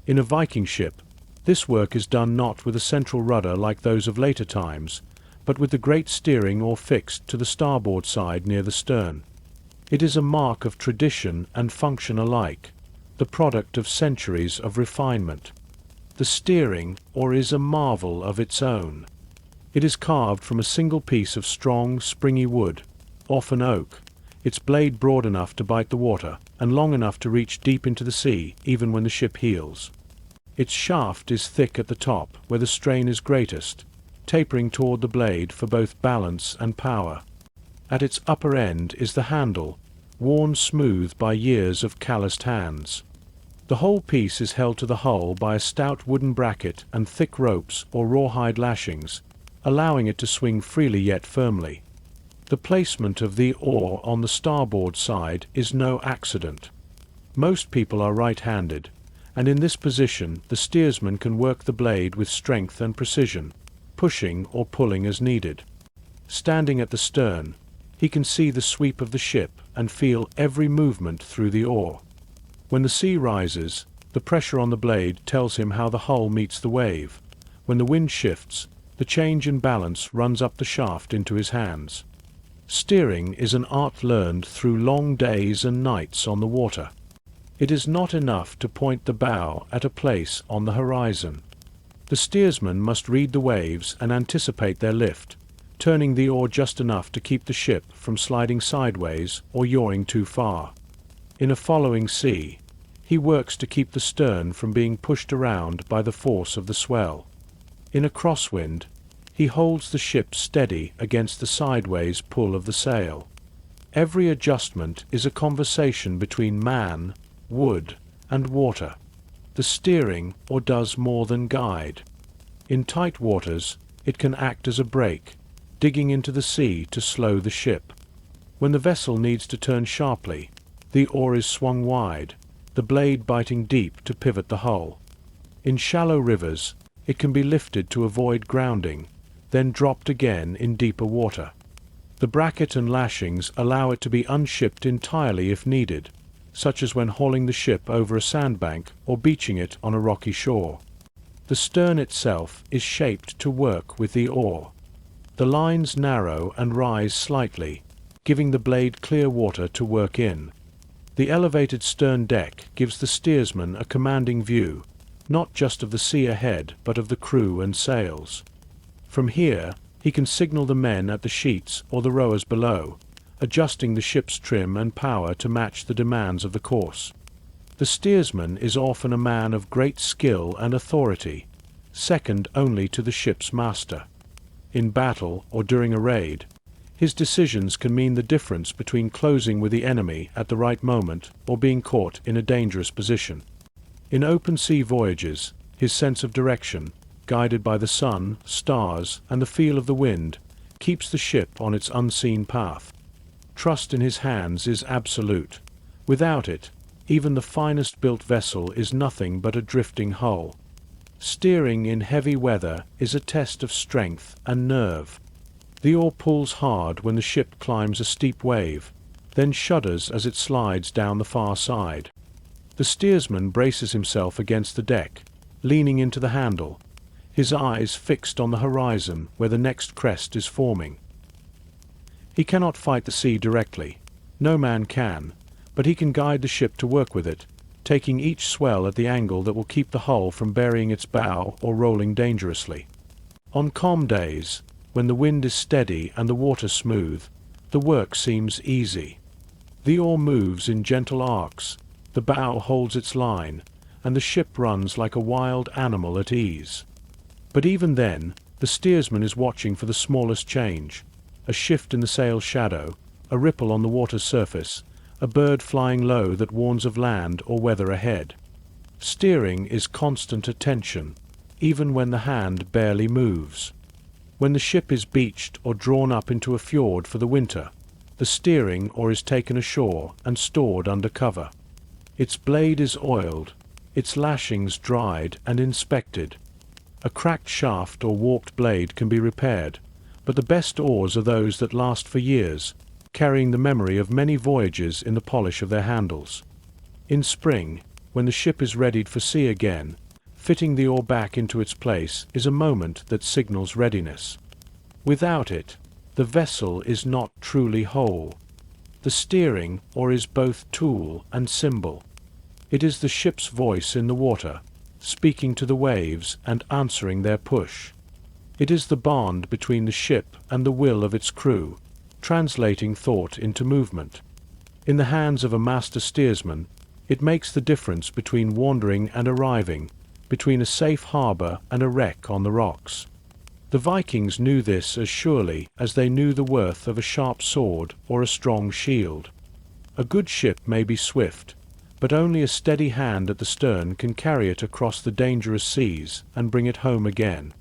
In a Viking ship, this work is done not with a central rudder like those of later times, but with the great steering oar fixed to the starboard side near the stern. It is a mark of tradition and function alike, the product of centuries of refinement. The steering oar is a marvel of its own. It is carved from a single piece of strong, springy wood, often oak, its blade broad enough to bite the water and long enough to reach deep into the sea even when the ship heels. Its shaft is thick at the top, where the strain is greatest, tapering toward the blade for both balance and power. At its upper end is the handle, worn smooth by years of calloused hands. The whole piece is held to the hull by a stout wooden bracket and thick ropes or rawhide lashings, allowing it to swing freely yet firmly. The placement of the oar on the starboard side is no accident. Most people are right-handed, and in this position the steersman can work the blade with strength and precision, pushing or pulling as needed. Standing at the stern, he can see the sweep of the ship and feel every movement through the oar. When the sea rises, the pressure on the blade tells him how the hull meets the wave. When the wind shifts, the change in balance runs up the shaft into his hands. Steering is an art learned through long days and nights on the water. It is not enough to point the bow at a place on the horizon. The steersman must read the waves and anticipate their lift, turning the oar just enough to keep the ship from sliding sideways or yawing too far. In a following sea, he works to keep the stern from being pushed around by the force of the swell. In a crosswind, he holds the ship steady against the sideways pull of the sail. Every adjustment is a conversation between man, wood, and water. The steering or does more than guide. In tight waters, it can act as a brake, digging into the sea to slow the ship. When the vessel needs to turn sharply, the oar is swung wide, the blade biting deep to pivot the hull. In shallow rivers, it can be lifted to avoid grounding, then dropped again in deeper water. The bracket and lashings allow it to be unshipped entirely if needed, such as when hauling the ship over a sandbank or beaching it on a rocky shore. The stern itself is shaped to work with the oar. The lines narrow and rise slightly, giving the blade clear water to work in. The elevated stern deck gives the steersman a commanding view, not just of the sea ahead but of the crew and sails. From here, he can signal the men at the sheets or the rowers below, adjusting the ship's trim and power to match the demands of the course. The steersman is often a man of great skill and authority, second only to the ship's master. In battle or during a raid, his decisions can mean the difference between closing with the enemy at the right moment or being caught in a dangerous position. In open sea voyages, his sense of direction, guided by the sun, stars, and the feel of the wind, keeps the ship on its unseen path. Trust in his hands is absolute. Without it, even the finest built vessel is nothing but a drifting hull. Steering in heavy weather is a test of strength and nerve. The oar pulls hard when the ship climbs a steep wave, then shudders as it slides down the far side. The steersman braces himself against the deck, leaning into the handle, his eyes fixed on the horizon where the next crest is forming. He cannot fight the sea directly. No man can, but he can guide the ship to work with it, taking each swell at the angle that will keep the hull from burying its bow or rolling dangerously. On calm days, when the wind is steady and the water smooth, the work seems easy. The oar moves in gentle arcs, the bow holds its line, and the ship runs like a wild animal at ease. But even then, the steersman is watching for the smallest change, a shift in the sail's shadow, a ripple on the water's surface, a bird flying low that warns of land or weather ahead. Steering is constant attention, even when the hand barely moves. When the ship is beached or drawn up into a fjord for the winter, the steering oar is taken ashore and stored under cover. Its blade is oiled, its lashings dried and inspected. A cracked shaft or warped blade can be repaired, but the best oars are those that last for years, carrying the memory of many voyages in the polish of their handles. In spring, when the ship is readied for sea again, fitting the oar back into its place is a moment that signals readiness. Without it, the vessel is not truly whole. The steering oar is both tool and symbol. It is the ship's voice in the water, speaking to the waves and answering their push. It is the bond between the ship and the will of its crew, translating thought into movement. In the hands of a master steersman, it makes the difference between wandering and arriving, between a safe harbor and a wreck on the rocks. The Vikings knew this as surely as they knew the worth of a sharp sword or a strong shield. A good ship may be swift, but only a steady hand at the stern can carry it across the dangerous seas and bring it home again.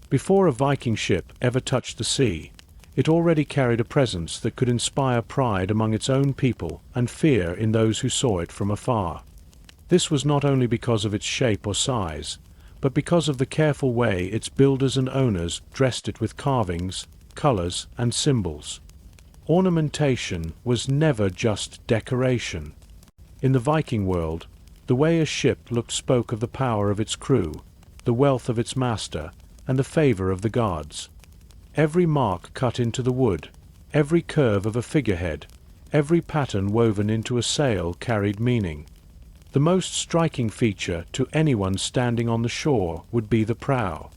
Before a Viking ship ever touched the sea, it already carried a presence that could inspire pride among its own people and fear in those who saw it from afar. This was not only because of its shape or size, but because of the careful way its builders and owners dressed it with carvings, colors, and symbols. Ornamentation was never just decoration. In the Viking world, the way a ship looked spoke of the power of its crew, the wealth of its master, and the favor of the gods. Every mark cut into the wood, every curve of a figurehead, every pattern woven into a sail carried meaning. The most striking feature to anyone standing on the shore would be the prow.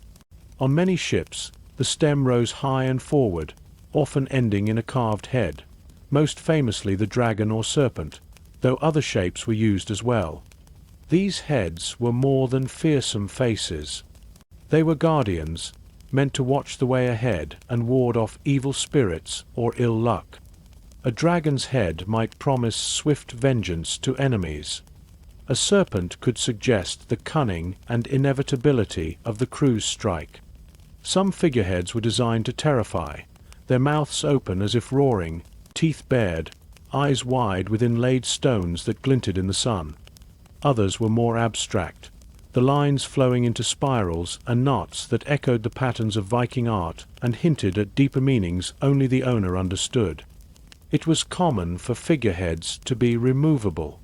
On many ships, the stem rose high and forward, often ending in a carved head, most famously the dragon or serpent, though other shapes were used as well. These heads were more than fearsome faces. They were guardians, meant to watch the way ahead and ward off evil spirits or ill luck. A dragon's head might promise swift vengeance to enemies. A serpent could suggest the cunning and inevitability of the crew's strike. Some figureheads were designed to terrify, their mouths open as if roaring, teeth bared, eyes wide with inlaid stones that glinted in the sun. Others were more abstract, the lines flowing into spirals and knots that echoed the patterns of Viking art and hinted at deeper meanings only the owner understood. It was common for figureheads to be removable.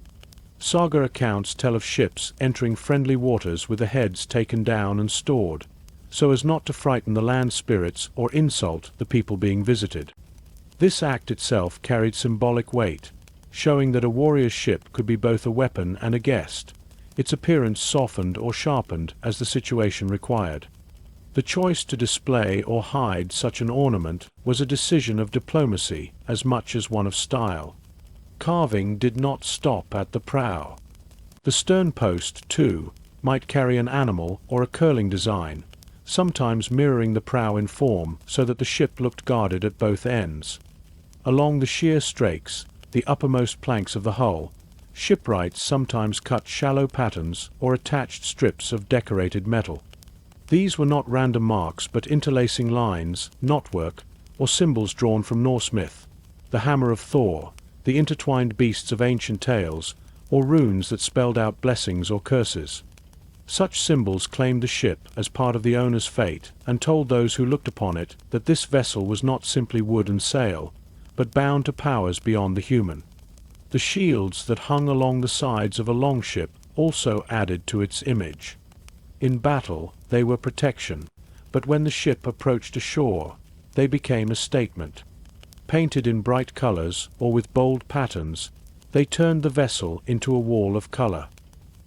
Saga accounts tell of ships entering friendly waters with the heads taken down and stored, so as not to frighten the land spirits or insult the people being visited. This act itself carried symbolic weight, showing that a warrior's ship could be both a weapon and a guest, its appearance softened or sharpened as the situation required. The choice to display or hide such an ornament was a decision of diplomacy as much as one of style. Carving did not stop at the prow. The stern post, too, might carry an animal or a curling design, sometimes mirroring the prow in form so that the ship looked guarded at both ends. Along the sheer strakes, the uppermost planks of the hull, shipwrights sometimes cut shallow patterns or attached strips of decorated metal. These were not random marks but interlacing lines, knotwork, or symbols drawn from Norse myth, the hammer of Thor, the intertwined beasts of ancient tales, or runes that spelled out blessings or curses. Such symbols claimed the ship as part of the owner's fate and told those who looked upon it that this vessel was not simply wood and sail, but bound to powers beyond the human. The shields that hung along the sides of a longship also added to its image. In battle, they were protection, but when the ship approached a shore, they became a statement. Painted in bright colors or with bold patterns, they turned the vessel into a wall of color.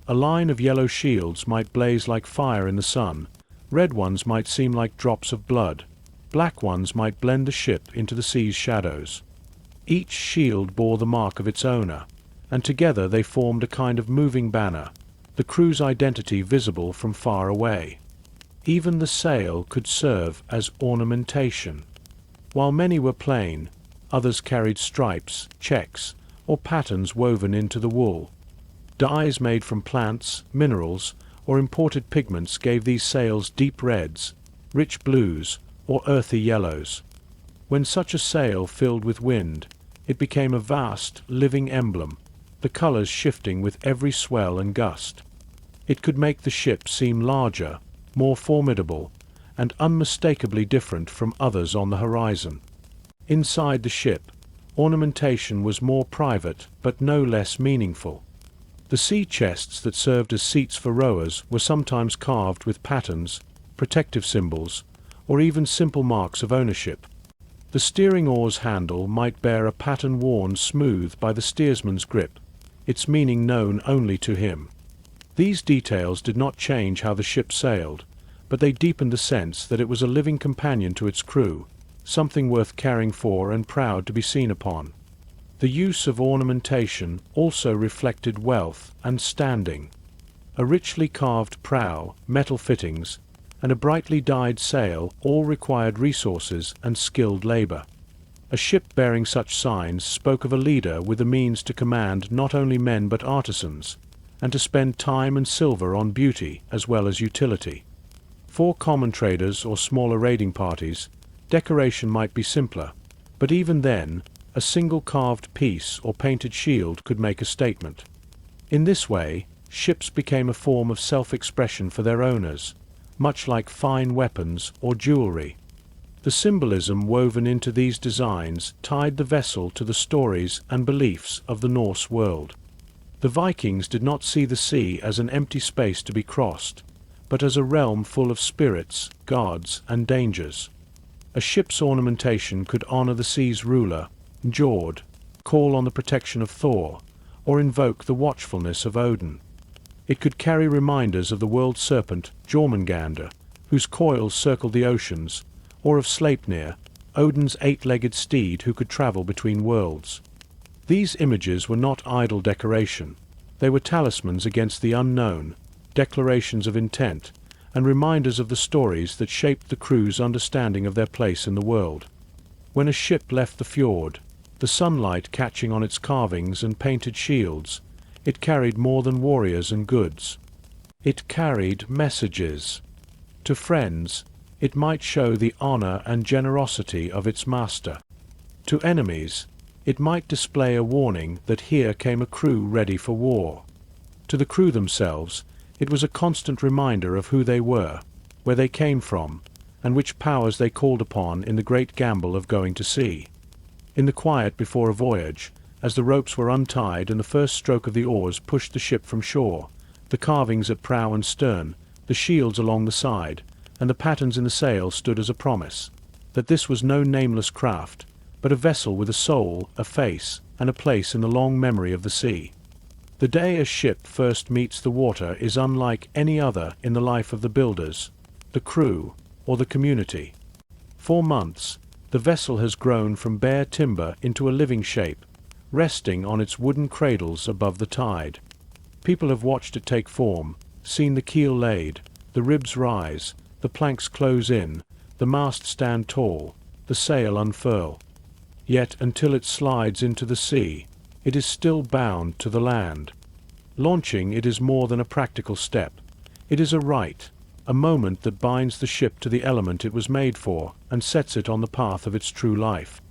A line of yellow shields might blaze like fire in the sun, red ones might seem like drops of blood, black ones might blend the ship into the sea's shadows. Each shield bore the mark of its owner, and together they formed a kind of moving banner, the crew's identity visible from far away. Even the sail could serve as ornamentation. While many were plain, others carried stripes, checks, or patterns woven into the wool. Dyes made from plants, minerals, or imported pigments gave these sails deep reds, rich blues, or earthy yellows. When such a sail filled with wind, it became a vast, living emblem, the colors shifting with every swell and gust. It could make the ship seem larger, more formidable, and unmistakably different from others on the horizon. Inside the ship, ornamentation was more private but no less meaningful. The sea chests that served as seats for rowers were sometimes carved with patterns, protective symbols, or even simple marks of ownership. The steering oar's handle might bear a pattern worn smooth by the steersman's grip, its meaning known only to him. These details did not change how the ship sailed, but they deepened the sense that it was a living companion to its crew, something worth caring for and proud to be seen upon. The use of ornamentation also reflected wealth and standing. A richly carved prow, metal fittings, and a brightly dyed sail all required resources and skilled labor. A ship bearing such signs spoke of a leader with the means to command not only men but artisans, and to spend time and silver on beauty as well as utility. For common traders or smaller raiding parties, decoration might be simpler, but even then, a single carved piece or painted shield could make a statement. In this way, ships became a form of self-expression for their owners, much like fine weapons or jewelry. The symbolism woven into these designs tied the vessel to the stories and beliefs of the Norse world. The Vikings did not see the sea as an empty space to be crossed, but as a realm full of spirits, gods, and dangers. A ship's ornamentation could honor the sea's ruler, Njord, call on the protection of Thor, or invoke the watchfulness of Odin. It could carry reminders of the world serpent Jormungandr, whose coils circled the oceans, or of Sleipnir, Odin's eight-legged steed who could travel between worlds. These images were not idle decoration. They were talismans against the unknown, declarations of intent, and reminders of the stories that shaped the crew's understanding of their place in the world. When a ship left the fjord, the sunlight catching on its carvings and painted shields, it carried more than warriors and goods. It carried messages. To friends, it might show the honor and generosity of its master. To enemies, it might display a warning that here came a crew ready for war. To the crew themselves, it was a constant reminder of who they were, where they came from, and which powers they called upon in the great gamble of going to sea. In the quiet before a voyage, as the ropes were untied and the first stroke of the oars pushed the ship from shore, the carvings at prow and stern, the shields along the side, and the patterns in the sail stood as a promise that this was no nameless craft, but a vessel with a soul, a face, and a place in the long memory of the sea. The day a ship first meets the water is unlike any other in the life of the builders, the crew, or the community. For months, the vessel has grown from bare timber into a living shape, resting on its wooden cradles above the tide. People have watched it take form, seen the keel laid, the ribs rise, the planks close in, the mast stand tall, the sail unfurl. Yet until it slides into the sea, it is still bound to the land. Launching it is more than a practical step. It is a rite, a moment that binds the ship to the element it was made for and sets it on the path of its true life.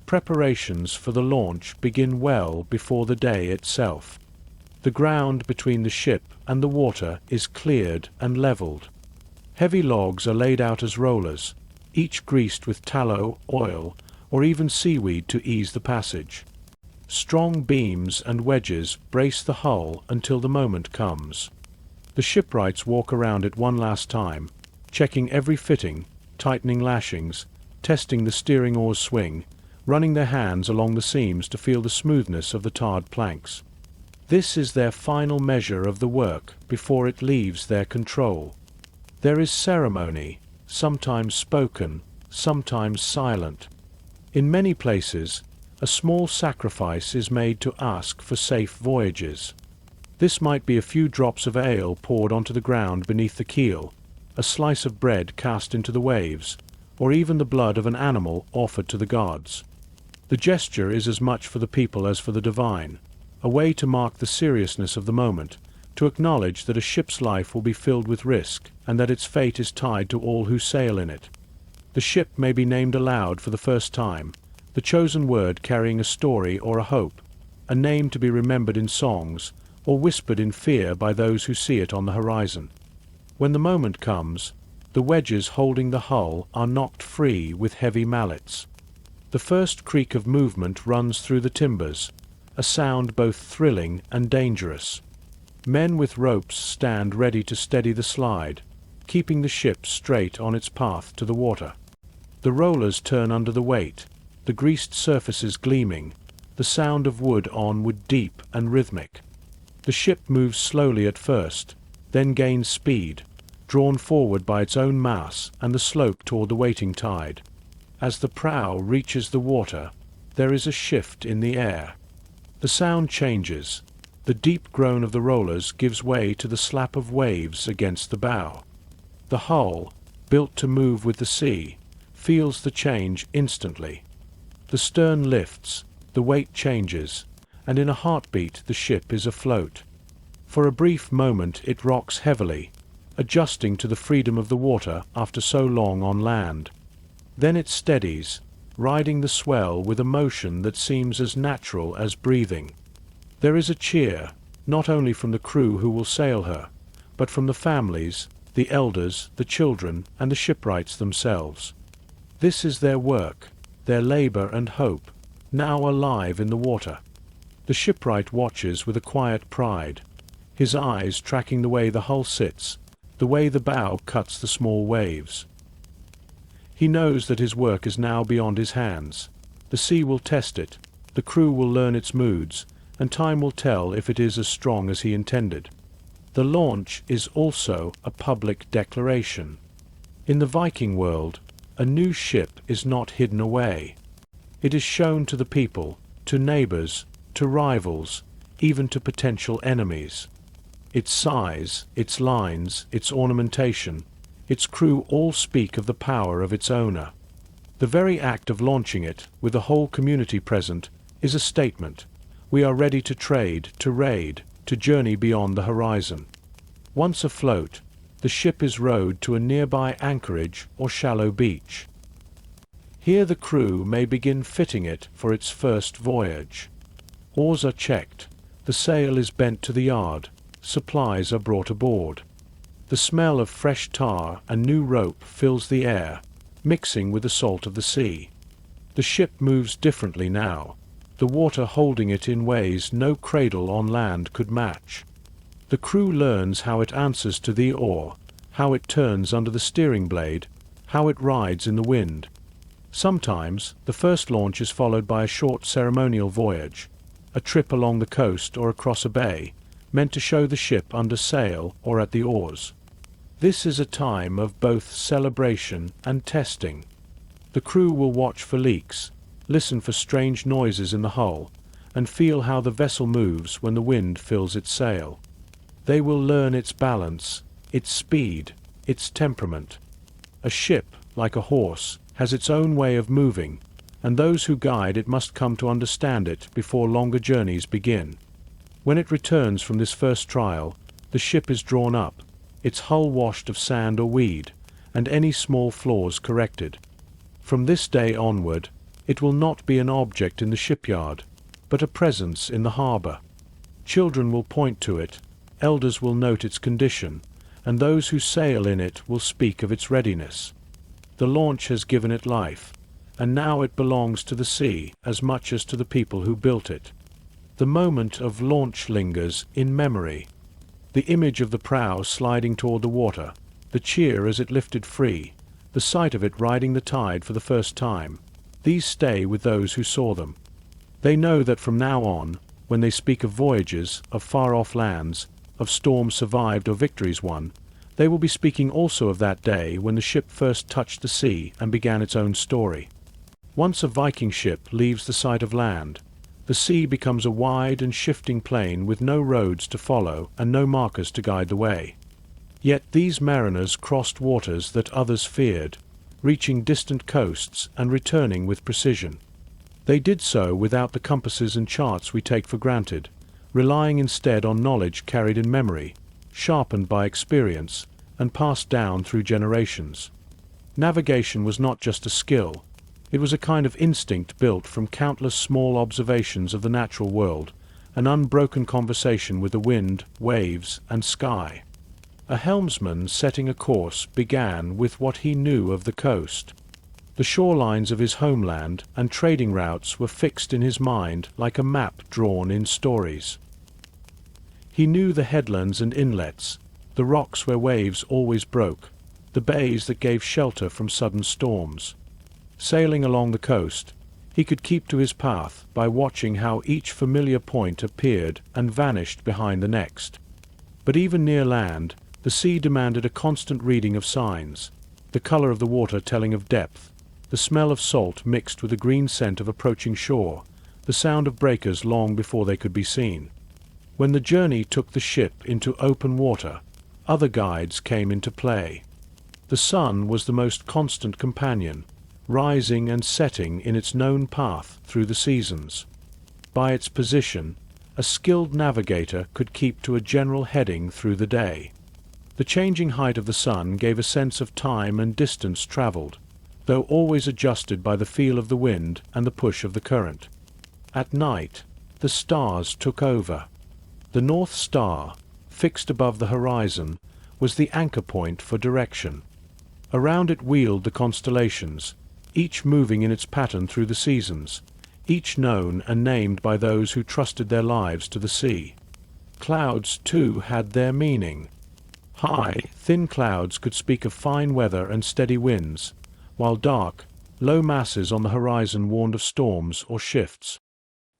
Preparations for the launch begin well before the day itself. The ground between the ship and the water is cleared and leveled. Heavy logs are laid out as rollers, each greased with tallow, oil, or even seaweed to ease the passage. Strong beams and wedges brace the hull until the moment comes. The shipwrights walk around it one last time, checking every fitting, tightening lashings, testing the steering oars swing, running their hands along the seams to feel the smoothness of the tarred planks. This is their final measure of the work before it leaves their control. There is ceremony, sometimes spoken, sometimes silent. In many places, a small sacrifice is made to ask for safe voyages. This might be a few drops of ale poured onto the ground beneath the keel, a slice of bread cast into the waves, or even the blood of an animal offered to the gods. The gesture is as much for the people as for the divine, a way to mark the seriousness of the moment, to acknowledge that a ship's life will be filled with risk and that its fate is tied to all who sail in it. The ship may be named aloud for the first time, the chosen word carrying a story or a hope, a name to be remembered in songs, or whispered in fear by those who see it on the horizon. When the moment comes, the wedges holding the hull are knocked free with heavy mallets. The first creak of movement runs through the timbers, a sound both thrilling and dangerous. Men with ropes stand ready to steady the slide, keeping the ship straight on its path to the water. The rollers turn under the weight, the greased surfaces gleaming, the sound of wood on wood deep and rhythmic. The ship moves slowly at first, then gains speed, drawn forward by its own mass and the slope toward the waiting tide. As the prow reaches the water, there is a shift in the air. The sound changes. The deep groan of the rollers gives way to the slap of waves against the bow. The hull, built to move with the sea, feels the change instantly. The stern lifts, the weight changes, and in a heartbeat the ship is afloat. For a brief moment it rocks heavily, adjusting to the freedom of the water after so long on land. Then it steadies, riding the swell with a motion that seems as natural as breathing. There is a cheer, not only from the crew who will sail her, but from the families, the elders, the children, and the shipwrights themselves. This is their work, their labor and hope, now alive in the water. The shipwright watches with a quiet pride, his eyes tracking the way the hull sits, the way the bow cuts the small waves. He knows that his work is now beyond his hands. The sea will test it, the crew will learn its moods, and time will tell if it is as strong as he intended. The launch is also a public declaration. In the Viking world, a new ship is not hidden away. It is shown to the people, to neighbors, to rivals, even to potential enemies. Its size, its lines, its ornamentation, its crew all speak of the power of its owner. The very act of launching it, with the whole community present, is a statement. We are ready to trade, to raid, to journey beyond the horizon. Once afloat, the ship is rowed to a nearby anchorage or shallow beach. Here the crew may begin fitting it for its first voyage. Oars are checked, the sail is bent to the yard, supplies are brought aboard. The smell of fresh tar and new rope fills the air, mixing with the salt of the sea. The ship moves differently now, the water holding it in ways no cradle on land could match. The crew learns how it answers to the oar, how it turns under the steering blade, how it rides in the wind. Sometimes the first launch is followed by a short ceremonial voyage, a trip along the coast or across a bay, meant to show the ship under sail or at the oars. This is a time of both celebration and testing. The crew will watch for leaks, listen for strange noises in the hull, and feel how the vessel moves when the wind fills its sail. They will learn its balance, its speed, its temperament. A ship, like a horse, has its own way of moving, and those who guide it must come to understand it before longer journeys begin. When it returns from this first trial, the ship is drawn up, its hull washed of sand or weed, and any small flaws corrected. From this day onward, it will not be an object in the shipyard, but a presence in the harbor. Children will point to it, elders will note its condition, and those who sail in it will speak of its readiness. The launch has given it life, and now it belongs to the sea as much as to the people who built it. The moment of launch lingers in memory. The image of the prow sliding toward the water, the cheer as it lifted free, the sight of it riding the tide for the first time, these stay with those who saw them. They know that from now on, when they speak of voyages, of far-off lands, of storms survived or victories won, they will be speaking also of that day when the ship first touched the sea and began its own story. Once a Viking ship leaves the sight of land, the sea becomes a wide and shifting plain with no roads to follow and no markers to guide the way. Yet these mariners crossed waters that others feared, reaching distant coasts and returning with precision. They did so without the compasses and charts we take for granted, relying instead on knowledge carried in memory, sharpened by experience, and passed down through generations. Navigation was not just a skill. It was a kind of instinct built from countless small observations of the natural world, an unbroken conversation with the wind, waves, and sky. A helmsman setting a course began with what he knew of the coast. The shorelines of his homeland and trading routes were fixed in his mind like a map drawn in stories. He knew the headlands and inlets, the rocks where waves always broke, the bays that gave shelter from sudden storms. Sailing along the coast, he could keep to his path by watching how each familiar point appeared and vanished behind the next. But even near land, the sea demanded a constant reading of signs, the color of the water telling of depth, the smell of salt mixed with the green scent of approaching shore, the sound of breakers long before they could be seen. When the journey took the ship into open water, other guides came into play. The sun was the most constant companion, rising and setting in its known path through the seasons. By its position, a skilled navigator could keep to a general heading through the day. The changing height of the sun gave a sense of time and distance traveled, though always adjusted by the feel of the wind and the push of the current. At night, the stars took over. The North Star, fixed above the horizon, was the anchor point for direction. Around it wheeled the constellations, each moving in its pattern through the seasons, each known and named by those who trusted their lives to the sea. Clouds, too, had their meaning. High, thin clouds could speak of fine weather and steady winds, while dark, low masses on the horizon warned of storms or shifts.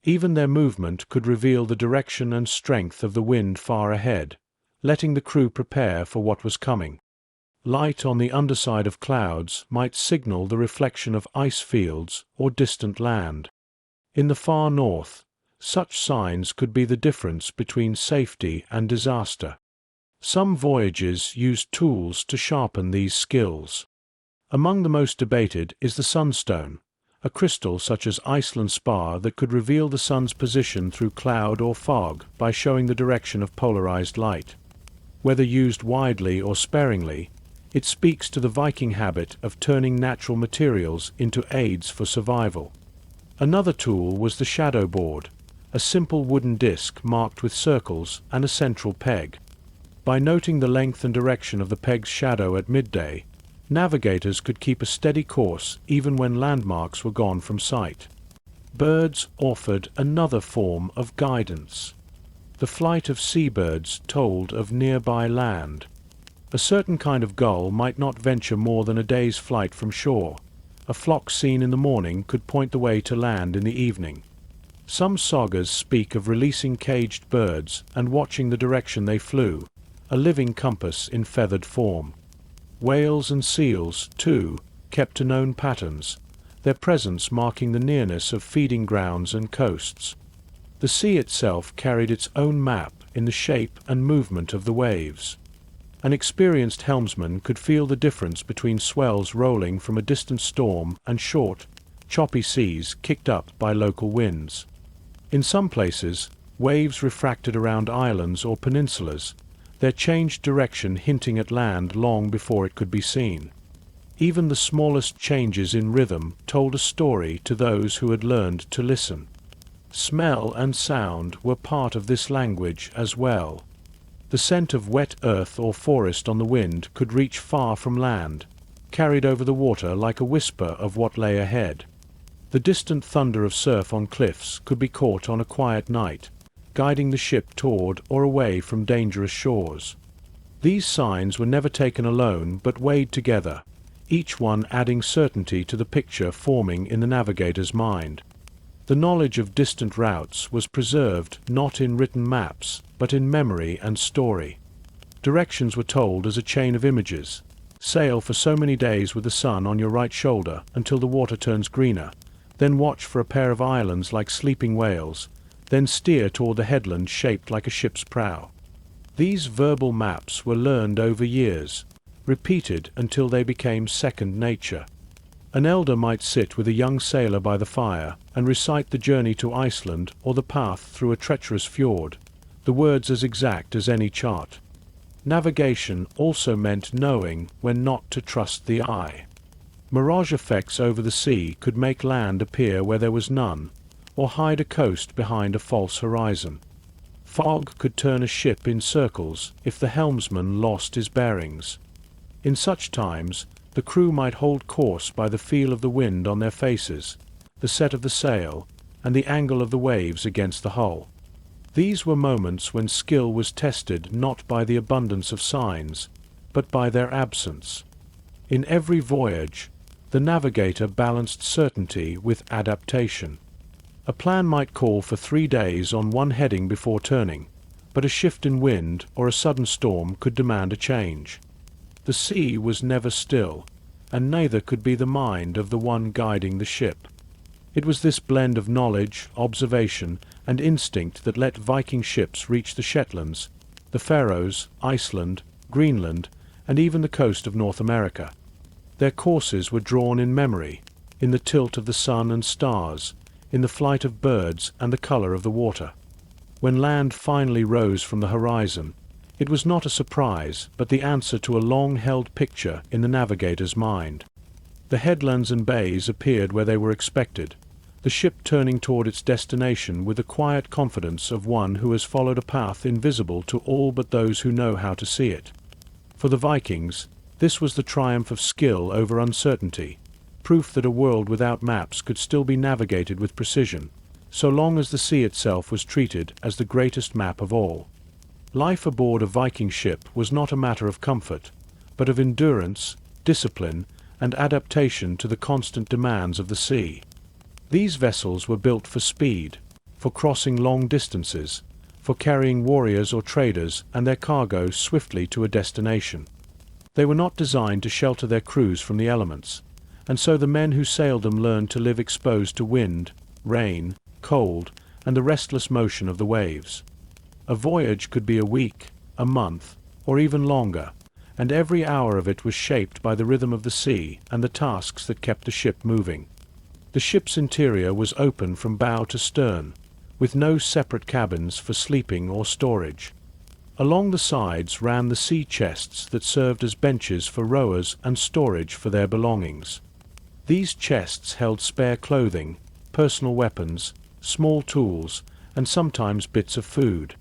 Even their movement could reveal the direction and strength of the wind far ahead, letting the crew prepare for what was coming. Light on the underside of clouds might signal the reflection of ice fields or distant land. In the far north, such signs could be the difference between safety and disaster. Some voyages used tools to sharpen these skills. Among the most debated is the sunstone, a crystal such as Iceland spar that could reveal the sun's position through cloud or fog by showing the direction of polarized light. Whether used widely or sparingly, it speaks to the Viking habit of turning natural materials into aids for survival. Another tool was the shadow board, a simple wooden disc marked with circles and a central peg. By noting the length and direction of the peg's shadow at midday, navigators could keep a steady course even when landmarks were gone from sight. Birds offered another form of guidance. The flight of seabirds told of nearby land. A certain kind of gull might not venture more than a day's flight from shore. A flock seen in the morning could point the way to land in the evening. Some sagas speak of releasing caged birds and watching the direction they flew, a living compass in feathered form. Whales and seals, too, kept to known patterns, their presence marking the nearness of feeding grounds and coasts. The sea itself carried its own map in the shape and movement of the waves. An experienced helmsman could feel the difference between swells rolling from a distant storm and short, choppy seas kicked up by local winds. In some places, waves refracted around islands or peninsulas, their changed direction hinting at land long before it could be seen. Even the smallest changes in rhythm told a story to those who had learned to listen. Smell and sound were part of this language as well. The scent of wet earth or forest on the wind could reach far from land, carried over the water like a whisper of what lay ahead. The distant thunder of surf on cliffs could be caught on a quiet night, guiding the ship toward or away from dangerous shores. These signs were never taken alone but weighed together, each one adding certainty to the picture forming in the navigator's mind. The knowledge of distant routes was preserved not in written maps, but in memory and story. Directions were told as a chain of images. Sail for so many days with the sun on your right shoulder until the water turns greener, then watch for a pair of islands like sleeping whales, then steer toward the headland shaped like a ship's prow. These verbal maps were learned over years, repeated until they became second nature. An elder might sit with a young sailor by the fire and recite the journey to Iceland or the path through a treacherous fjord, the words as exact as any chart. Navigation also meant knowing when not to trust the eye. Mirage effects over the sea could make land appear where there was none, or hide a coast behind a false horizon. Fog could turn a ship in circles if the helmsman lost his bearings. In such times, the crew might hold course by the feel of the wind on their faces, the set of the sail, and the angle of the waves against the hull. These were moments when skill was tested not by the abundance of signs, but by their absence. In every voyage, the navigator balanced certainty with adaptation. A plan might call for 3 days on one heading before turning, but a shift in wind or a sudden storm could demand a change. The sea was never still, and neither could be the mind of the one guiding the ship. It was this blend of knowledge, observation, and instinct that let Viking ships reach the Shetlands, the Faroes, Iceland, Greenland, and even the coast of North America. Their courses were drawn in memory, in the tilt of the sun and stars, in the flight of birds and the color of the water. When land finally rose from the horizon, it was not a surprise, but the answer to a long-held picture in the navigator's mind. The headlands and bays appeared where they were expected, the ship turning toward its destination with the quiet confidence of one who has followed a path invisible to all but those who know how to see it. For the Vikings, this was the triumph of skill over uncertainty, proof that a world without maps could still be navigated with precision, so long as the sea itself was treated as the greatest map of all. Life aboard a Viking ship was not a matter of comfort, but of endurance, discipline, and adaptation to the constant demands of the sea. These vessels were built for speed, for crossing long distances, for carrying warriors or traders and their cargo swiftly to a destination. They were not designed to shelter their crews from the elements, and so the men who sailed them learned to live exposed to wind, rain, cold, and the restless motion of the waves. A voyage could be a week, a month, or even longer, and every hour of it was shaped by the rhythm of the sea and the tasks that kept the ship moving. The ship's interior was open from bow to stern, with no separate cabins for sleeping or storage. Along the sides ran the sea chests that served as benches for rowers and storage for their belongings. These chests held spare clothing, personal weapons, small tools, and sometimes bits of food.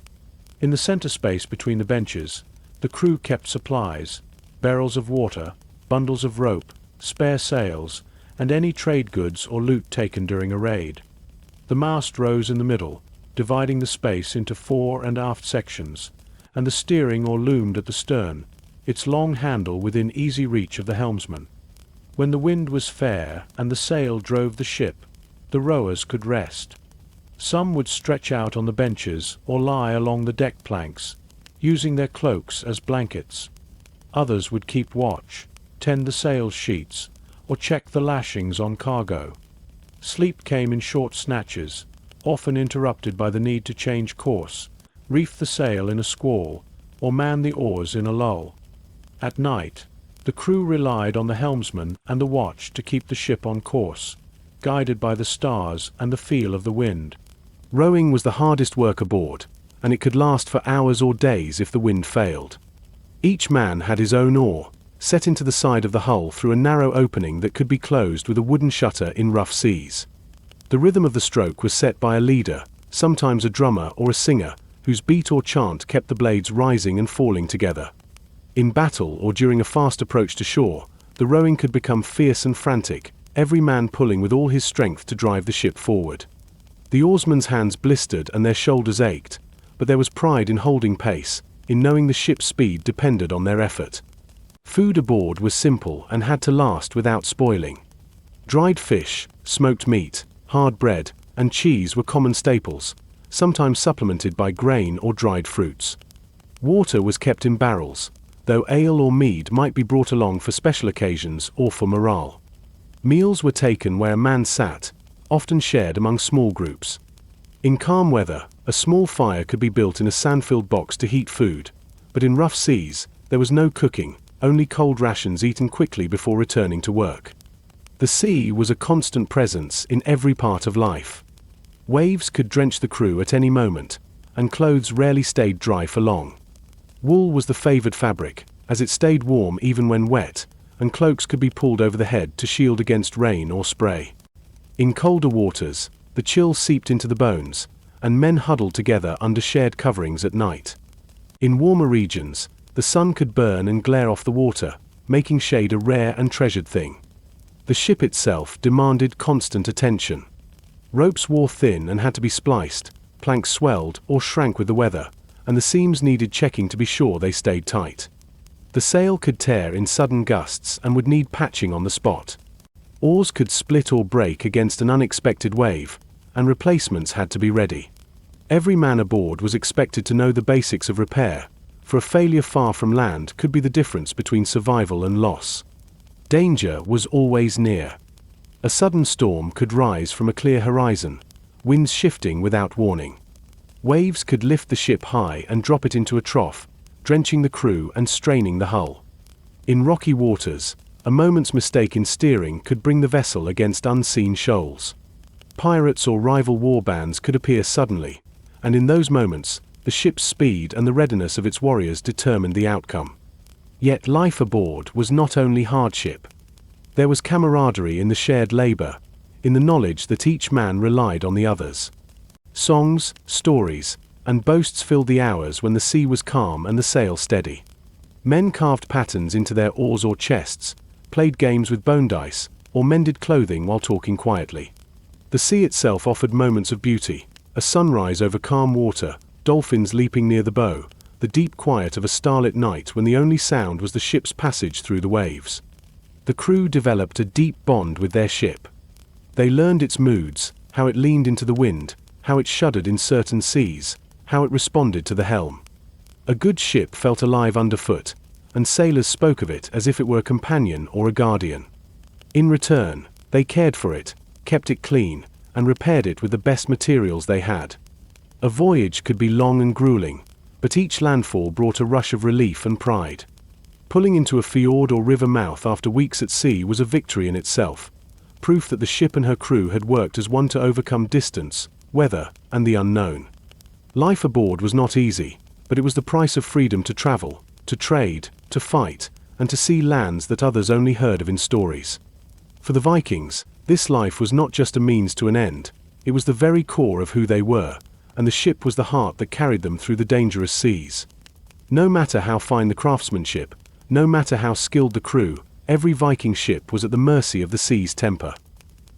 In the center space between the benches, the crew kept supplies, barrels of water, bundles of rope, spare sails, and any trade goods or loot taken during a raid. The mast rose in the middle, dividing the space into fore and aft sections, and the steering oar loomed at the stern, its long handle within easy reach of the helmsman. When the wind was fair and the sail drove the ship, the rowers could rest. Some would stretch out on the benches or lie along the deck planks, using their cloaks as blankets. Others would keep watch, tend the sail sheets, or check the lashings on cargo. Sleep came in short snatches, often interrupted by the need to change course, reef the sail in a squall, or man the oars in a lull. At night, the crew relied on the helmsman and the watch to keep the ship on course, guided by the stars and the feel of the wind. Rowing was the hardest work aboard, and it could last for hours or days if the wind failed. Each man had his own oar, set into the side of the hull through a narrow opening that could be closed with a wooden shutter in rough seas. The rhythm of the stroke was set by a leader, sometimes a drummer or a singer, whose beat or chant kept the blades rising and falling together. In battle or during a fast approach to shore, the rowing could become fierce and frantic, every man pulling with all his strength to drive the ship forward. The oarsmen's hands blistered and their shoulders ached, but there was pride in holding pace, in knowing the ship's speed depended on their effort. Food aboard was simple and had to last without spoiling. Dried fish, smoked meat, hard bread, and cheese were common staples, sometimes supplemented by grain or dried fruits. Water was kept in barrels, though ale or mead might be brought along for special occasions or for morale. Meals were taken where a man sat, often shared among small groups. In calm weather, a small fire could be built in a sand-filled box to heat food, but in rough seas, there was no cooking, only cold rations eaten quickly before returning to work. The sea was a constant presence in every part of life. Waves could drench the crew at any moment, and clothes rarely stayed dry for long. Wool was the favored fabric, as it stayed warm even when wet, and cloaks could be pulled over the head to shield against rain or spray. In colder waters, the chill seeped into the bones, and men huddled together under shared coverings at night. In warmer regions, the sun could burn and glare off the water, making shade a rare and treasured thing. The ship itself demanded constant attention. Ropes wore thin and had to be spliced, planks swelled or shrank with the weather, and the seams needed checking to be sure they stayed tight. The sail could tear in sudden gusts and would need patching on the spot. Oars could split or break against an unexpected wave, and replacements had to be ready. Every man aboard was expected to know the basics of repair, for a failure far from land could be the difference between survival and loss. Danger was always near. A sudden storm could rise from a clear horizon, winds shifting without warning. Waves could lift the ship high and drop it into a trough, drenching the crew and straining the hull. In rocky waters, a moment's mistake in steering could bring the vessel against unseen shoals. Pirates or rival war bands could appear suddenly, and in those moments, the ship's speed and the readiness of its warriors determined the outcome. Yet life aboard was not only hardship. There was camaraderie in the shared labor, in the knowledge that each man relied on the others. Songs, stories, and boasts filled the hours when the sea was calm and the sail steady. Men carved patterns into their oars or chests, played games with bone dice, or mended clothing while talking quietly. The sea itself offered moments of beauty, a sunrise over calm water, dolphins leaping near the bow, the deep quiet of a starlit night when the only sound was the ship's passage through the waves. The crew developed a deep bond with their ship. They learned its moods, how it leaned into the wind, how it shuddered in certain seas, how it responded to the helm. A good ship felt alive underfoot, and sailors spoke of it as if it were a companion or a guardian. In return, they cared for it, kept it clean, and repaired it with the best materials they had. A voyage could be long and grueling, but each landfall brought a rush of relief and pride. Pulling into a fjord or river mouth after weeks at sea was a victory in itself, proof that the ship and her crew had worked as one to overcome distance, weather, and the unknown. Life aboard was not easy, but it was the price of freedom to travel, to trade, to fight, and to see lands that others only heard of in stories. For the Vikings, this life was not just a means to an end, it was the very core of who they were, and the ship was the heart that carried them through the dangerous seas. No matter how fine the craftsmanship, no matter how skilled the crew, every Viking ship was at the mercy of the sea's temper.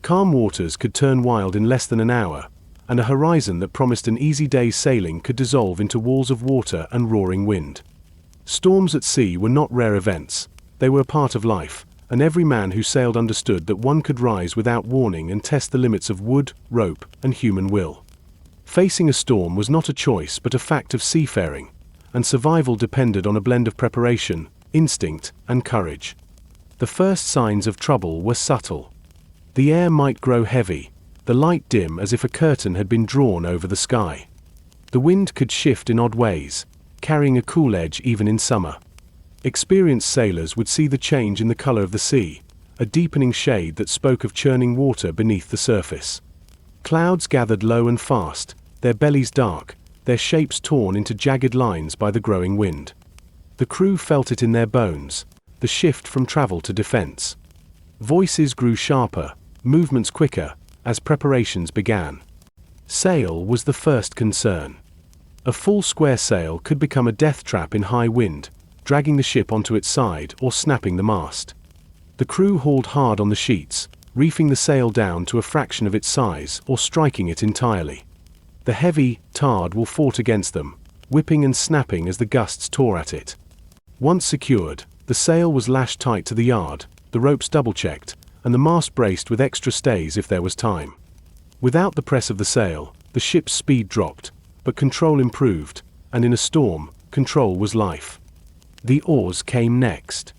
Calm waters could turn wild in less than an hour, and a horizon that promised an easy day's sailing could dissolve into walls of water and roaring wind. Storms at sea were not rare events, they were a part of life, and every man who sailed understood that one could rise without warning and test the limits of wood, rope, and human will. Facing a storm was not a choice but a fact of seafaring, and survival depended on a blend of preparation, instinct, and courage. The first signs of trouble were subtle. The air might grow heavy, the light dim as if a curtain had been drawn over the sky. The wind could shift in odd ways, carrying a cool edge even in summer. Experienced sailors would see the change in the color of the sea, a deepening shade that spoke of churning water beneath the surface. Clouds gathered low and fast, their bellies dark, their shapes torn into jagged lines by the growing wind. The crew felt it in their bones, the shift from travel to defense. Voices grew sharper, movements quicker, as preparations began. Sail was the first concern. A full square sail could become a death trap in high wind, dragging the ship onto its side or snapping the mast. The crew hauled hard on the sheets, reefing the sail down to a fraction of its size or striking it entirely. The heavy, tarred wool fought against them, whipping and snapping as the gusts tore at it. Once secured, the sail was lashed tight to the yard, the ropes double-checked, and the mast braced with extra stays if there was time. Without the press of the sail, the ship's speed dropped, but control improved, and in a storm, control was life. The oars came next.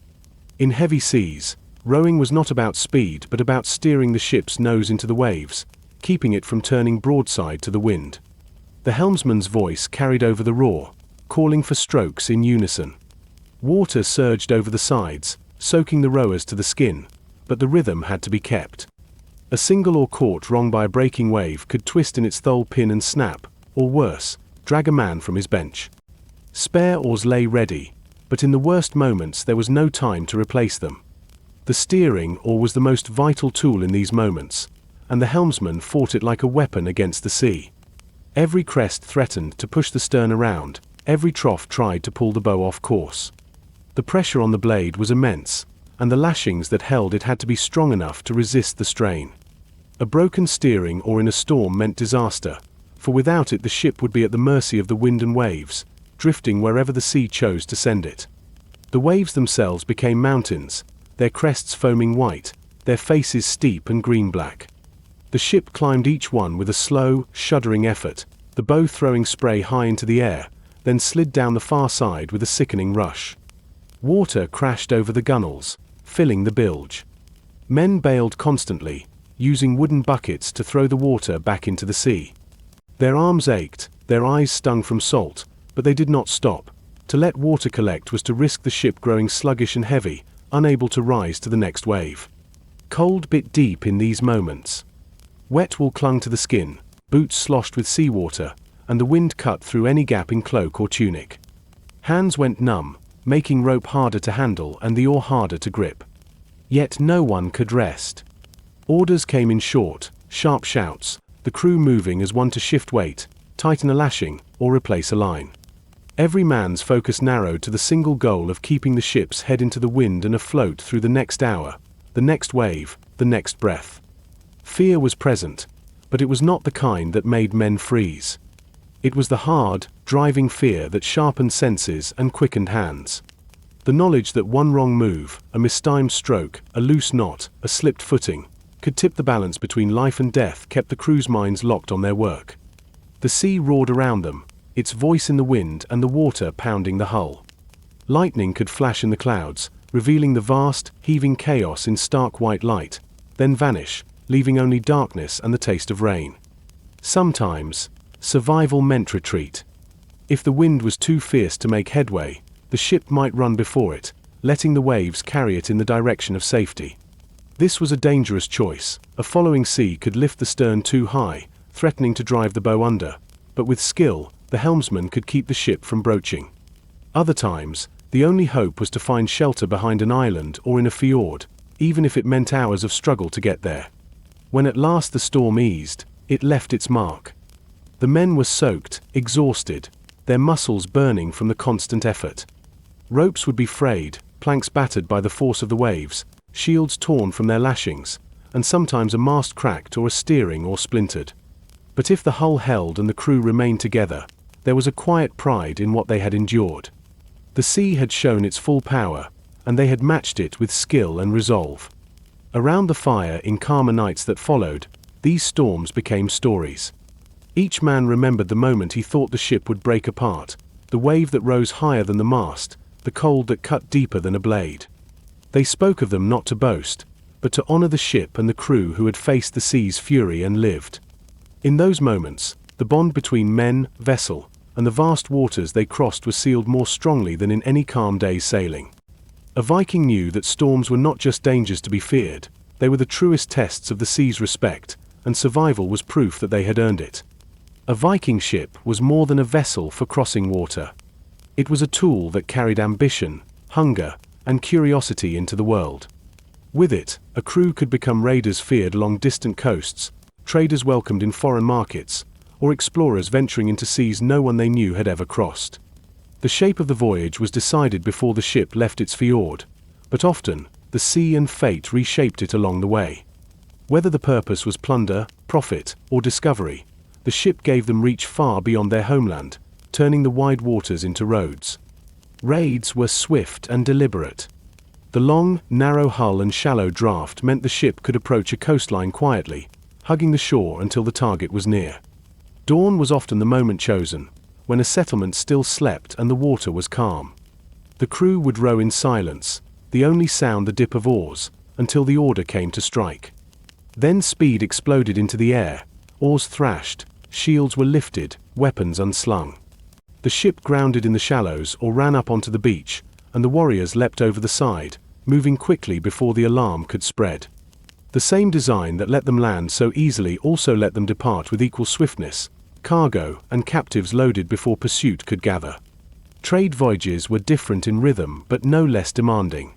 In heavy seas, rowing was not about speed but about steering the ship's nose into the waves, keeping it from turning broadside to the wind. The helmsman's voice carried over the roar, calling for strokes in unison. Water surged over the sides, soaking the rowers to the skin, but the rhythm had to be kept. A single oar caught wrong by a breaking wave could twist in its thole pin and snap, or worse, drag a man from his bench. Spare oars lay ready, but in the worst moments there was no time to replace them. The steering oar was the most vital tool in these moments, and the helmsman fought it like a weapon against the sea. Every crest threatened to push the stern around, every trough tried to pull the bow off course. The pressure on the blade was immense, and the lashings that held it had to be strong enough to resist the strain. A broken steering oar in a storm meant disaster, for without it the ship would be at the mercy of the wind and waves, drifting wherever the sea chose to send it. The waves themselves became mountains, their crests foaming white, their faces steep and green-black. The ship climbed each one with a slow, shuddering effort, the bow throwing spray high into the air, then slid down the far side with a sickening rush. Water crashed over the gunwales, filling the bilge. Men bailed constantly, using wooden buckets to throw the water back into the sea. Their arms ached, their eyes stung from salt, but they did not stop, To let water collect was to risk the ship growing sluggish and heavy, unable to rise to the next wave. Cold bit deep in these moments. Wet wool clung to the skin, boots sloshed with seawater, and the wind cut through any gap in cloak or tunic. Hands went numb, making rope harder to handle and the oar harder to grip. Yet no one could rest. Orders came in short, sharp shouts, the crew moving as one to shift weight, tighten a lashing, or replace a line. Every man's focus narrowed to the single goal of keeping the ship's head into the wind and afloat through the next hour, the next wave, the next breath. Fear was present, but it was not the kind that made men freeze. It was the hard, driving fear that sharpened senses and quickened hands. The knowledge that one wrong move, a mistimed stroke, a loose knot, a slipped footing, could tip the balance between life and death kept the crew's minds locked on their work. The sea roared around them, its voice in the wind and the water pounding the hull. Lightning could flash in the clouds, revealing the vast, heaving chaos in stark white light, then vanish, leaving only darkness and the taste of rain. Sometimes, survival meant retreat. If the wind was too fierce to make headway, the ship might run before it, letting the waves carry it in the direction of safety. This was a dangerous choice. A following sea could lift the stern too high, threatening to drive the bow under, but with skill, the helmsman could keep the ship from broaching. Other times, the only hope was to find shelter behind an island or in a fjord, even if it meant hours of struggle to get there. When at last the storm eased, it left its mark. The men were soaked, exhausted, their muscles burning from the constant effort. Ropes would be frayed, planks battered by the force of the waves, shields torn from their lashings, and sometimes a mast cracked or a steering oar splintered. But if the hull held and the crew remained together, there was a quiet pride in what they had endured. The sea had shown its full power, and they had matched it with skill and resolve. Around the fire in calmer nights that followed, these storms became stories. Each man remembered the moment he thought the ship would break apart, the wave that rose higher than the mast, the cold that cut deeper than a blade. They spoke of them not to boast, but to honor the ship and the crew who had faced the sea's fury and lived. In those moments, the bond between men, vessel, and the vast waters they crossed was sealed more strongly than in any calm day's sailing. A Viking knew that storms were not just dangers to be feared, they were the truest tests of the sea's respect, and survival was proof that they had earned it. A Viking ship was more than a vessel for crossing water. It was a tool that carried ambition, hunger, and curiosity into the world. With it, a crew could become raiders feared along distant coasts, traders welcomed in foreign markets, or explorers venturing into seas no one they knew had ever crossed. The shape of the voyage was decided before the ship left its fjord, but often, the sea and fate reshaped it along the way. Whether the purpose was plunder, profit, or discovery, the ship gave them reach far beyond their homeland, turning the wide waters into roads. Raids were swift and deliberate. The long, narrow hull and shallow draft meant the ship could approach a coastline quietly, hugging the shore until the target was near. Dawn was often the moment chosen, when a settlement still slept and the water was calm. The crew would row in silence, the only sound the dip of oars, until the order came to strike. Then speed exploded into the air, oars thrashed, shields were lifted, weapons unslung. The ship grounded in the shallows or ran up onto the beach, and the warriors leapt over the side, moving quickly before the alarm could spread. The same design that let them land so easily also let them depart with equal swiftness, cargo and captives loaded before pursuit could gather. Trade voyages were different in rhythm but no less demanding.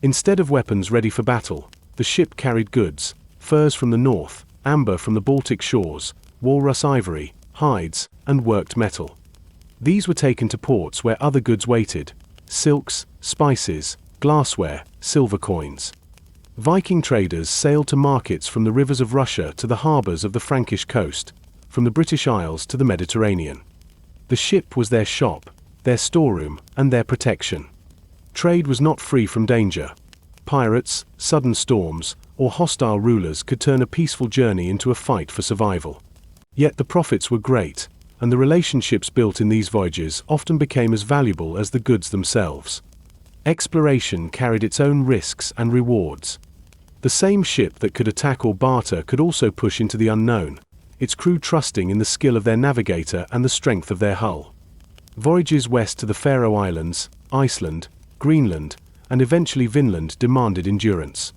Instead of weapons ready for battle, the ship carried goods, furs from the north, amber from the Baltic shores, walrus ivory, hides, and worked metal. These were taken to ports where other goods waited: silks, spices, glassware, silver coins. Viking traders sailed to markets from the rivers of Russia to the harbors of the Frankish coast, from the British Isles to the Mediterranean. The ship was their shop, their storeroom, and their protection. Trade was not free from danger. Pirates, sudden storms, or hostile rulers could turn a peaceful journey into a fight for survival. Yet the profits were great, and the relationships built in these voyages often became as valuable as the goods themselves. Exploration carried its own risks and rewards. The same ship that could attack or barter could also push into the unknown, its crew trusting in the skill of their navigator and the strength of their hull. Voyages west to the Faroe Islands, Iceland, Greenland, and eventually Vinland demanded endurance.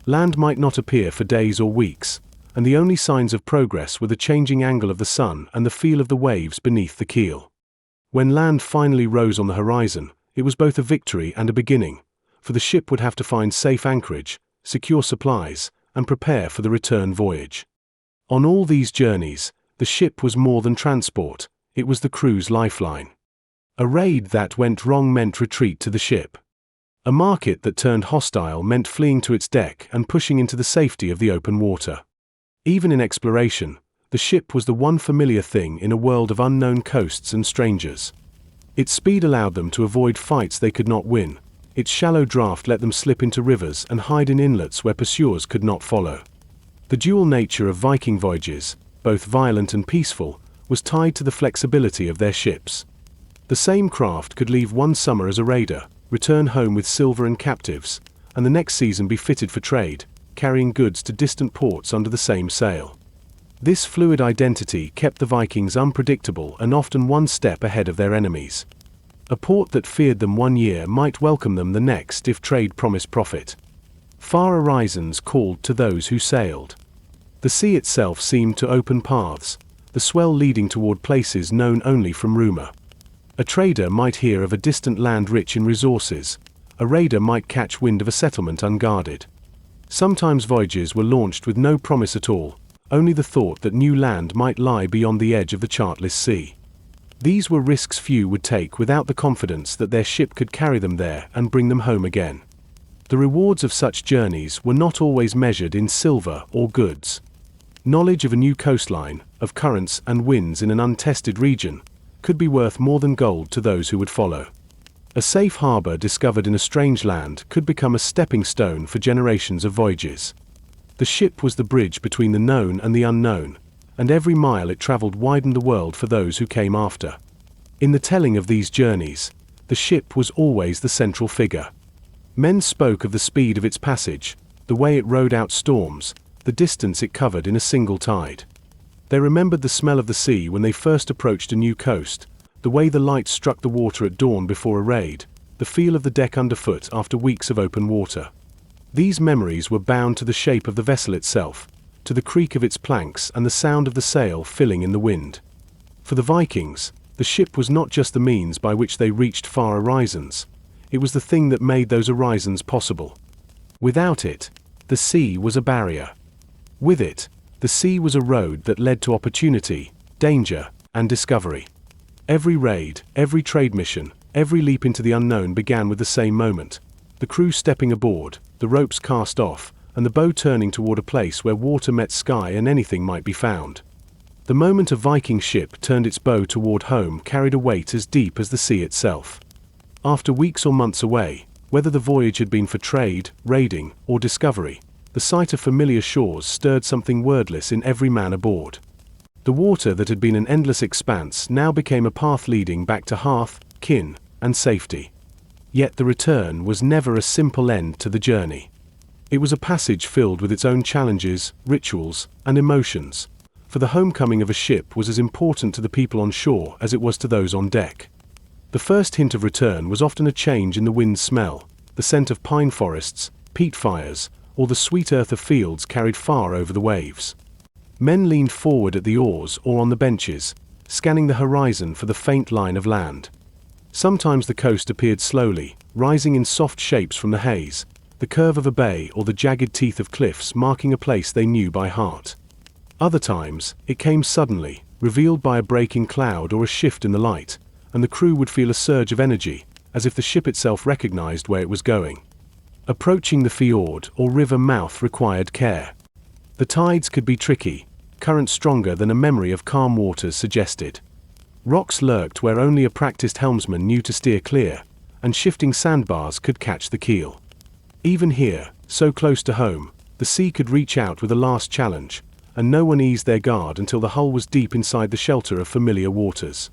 Land might not appear for days or weeks, and the only signs of progress were the changing angle of the sun and the feel of the waves beneath the keel. When land finally rose on the horizon, it was both a victory and a beginning, for the ship would have to find safe anchorage, secure supplies, and prepare for the return voyage. On all these journeys, the ship was more than transport, it was the crew's lifeline. A raid that went wrong meant retreat to the ship. A market that turned hostile meant fleeing to its deck and pushing into the safety of the open water. Even in exploration, the ship was the one familiar thing in a world of unknown coasts and strangers. Its speed allowed them to avoid fights they could not win. Its shallow draft let them slip into rivers and hide in inlets where pursuers could not follow. The dual nature of Viking voyages, both violent and peaceful, was tied to the flexibility of their ships. The same craft could leave one summer as a raider, return home with silver and captives, and the next season be fitted for trade, carrying goods to distant ports under the same sail. This fluid identity kept the Vikings unpredictable and often one step ahead of their enemies. A port that feared them one year might welcome them the next if trade promised profit. Far horizons called to those who sailed. The sea itself seemed to open paths, the swell leading toward places known only from rumor. A trader might hear of a distant land rich in resources. A raider might catch wind of a settlement unguarded. Sometimes voyages were launched with no promise at all, only the thought that new land might lie beyond the edge of the chartless sea. These were risks few would take without the confidence that their ship could carry them there and bring them home again. The rewards of such journeys were not always measured in silver or goods. Knowledge of a new coastline, of currents and winds in an untested region, could be worth more than gold to those who would follow. A safe harbor discovered in a strange land could become a stepping stone for generations of voyages. The ship was the bridge between the known and the unknown, and every mile it traveled widened the world for those who came after. In the telling of these journeys, the ship was always the central figure. Men spoke of the speed of its passage, the way it rode out storms, the distance it covered in a single tide. They remembered the smell of the sea when they first approached a new coast, the way the light struck the water at dawn before a raid, the feel of the deck underfoot after weeks of open water. These memories were bound to the shape of the vessel itself, to the creak of its planks and the sound of the sail filling in the wind. For the Vikings, the ship was not just the means by which they reached far horizons, it was the thing that made those horizons possible. Without it, the sea was a barrier. With it, the sea was a road that led to opportunity, danger, and discovery. Every raid, every trade mission, every leap into the unknown began with the same moment. The crew stepping aboard, the ropes cast off, and the bow turning toward a place where water met sky and anything might be found. The moment a Viking ship turned its bow toward home carried a weight as deep as the sea itself. After weeks or months away, whether the voyage had been for trade, raiding, or discovery, the sight of familiar shores stirred something wordless in every man aboard. The water that had been an endless expanse now became a path leading back to hearth, kin, and safety. Yet the return was never a simple end to the journey. It was a passage filled with its own challenges, rituals, and emotions, for the homecoming of a ship was as important to the people on shore as it was to those on deck. The first hint of return was often a change in the wind's smell, the scent of pine forests, peat fires, or the sweet earth of fields carried far over the waves. Men leaned forward at the oars or on the benches, scanning the horizon for the faint line of land. Sometimes the coast appeared slowly, rising in soft shapes from the haze, the curve of a bay or the jagged teeth of cliffs marking a place they knew by heart. Other times, it came suddenly, revealed by a breaking cloud or a shift in the light, and the crew would feel a surge of energy, as if the ship itself recognized where it was going. Approaching the fjord or river mouth required care. The tides could be tricky, currents stronger than a memory of calm waters suggested. Rocks lurked where only a practiced helmsman knew to steer clear, and shifting sandbars could catch the keel. Even here, so close to home, the sea could reach out with a last challenge, and no one eased their guard until the hull was deep inside the shelter of familiar waters.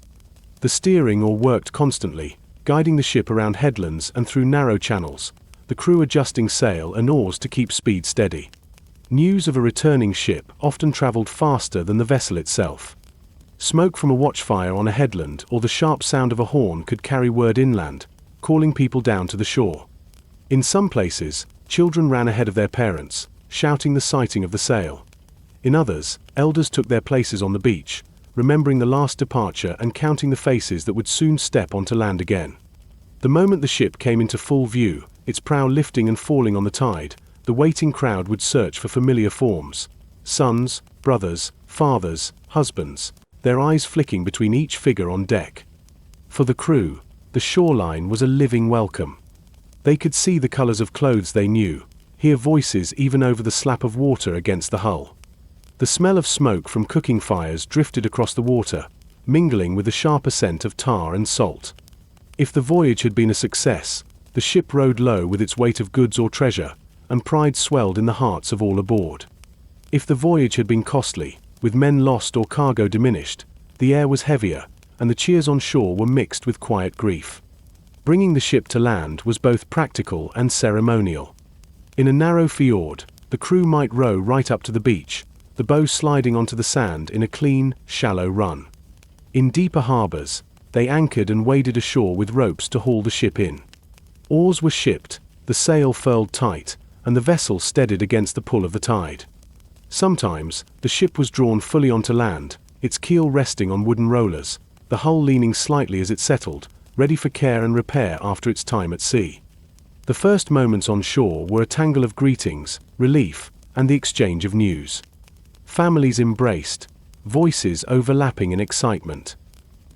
The steering oar worked constantly, guiding the ship around headlands and through narrow channels, the crew adjusting sail and oars to keep speed steady. News of a returning ship often traveled faster than the vessel itself. Smoke from a watchfire on a headland or the sharp sound of a horn could carry word inland, calling people down to the shore. In some places, children ran ahead of their parents, shouting the sighting of the sail. In others, elders took their places on the beach, remembering the last departure and counting the faces that would soon step onto land again. The moment the ship came into full view, its prow lifting and falling on the tide, the waiting crowd would search for familiar forms: sons, brothers, fathers, husbands, their eyes flicking between each figure on deck. For the crew, the shoreline was a living welcome. They could see the colors of clothes they knew, hear voices even over the slap of water against the hull. The smell of smoke from cooking fires drifted across the water, mingling with the sharper scent of tar and salt. If the voyage had been a success, the ship rode low with its weight of goods or treasure, and pride swelled in the hearts of all aboard. If the voyage had been costly, with men lost or cargo diminished, the air was heavier, and the cheers on shore were mixed with quiet grief. Bringing the ship to land was both practical and ceremonial. In a narrow fjord, the crew might row right up to the beach, the bow sliding onto the sand in a clean, shallow run. In deeper harbors, they anchored and waded ashore with ropes to haul the ship in. Oars were shipped, the sail furled tight, and the vessel steadied against the pull of the tide. Sometimes, the ship was drawn fully onto land, its keel resting on wooden rollers, the hull leaning slightly as it settled, ready for care and repair after its time at sea. The first moments on shore were a tangle of greetings, relief, and the exchange of news. Families embraced, voices overlapping in excitement.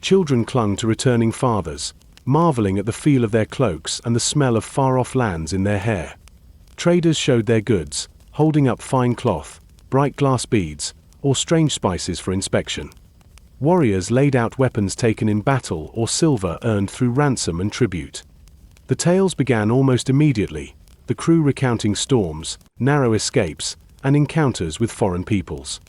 Children clung to returning fathers, marveling at the feel of their cloaks and the smell of far-off lands in their hair. Traders showed their goods, holding up fine cloth, bright glass beads, or strange spices for inspection. Warriors laid out weapons taken in battle or silver earned through ransom and tribute. The tales began almost immediately, the crew recounting storms, narrow escapes, and encounters with foreign peoples.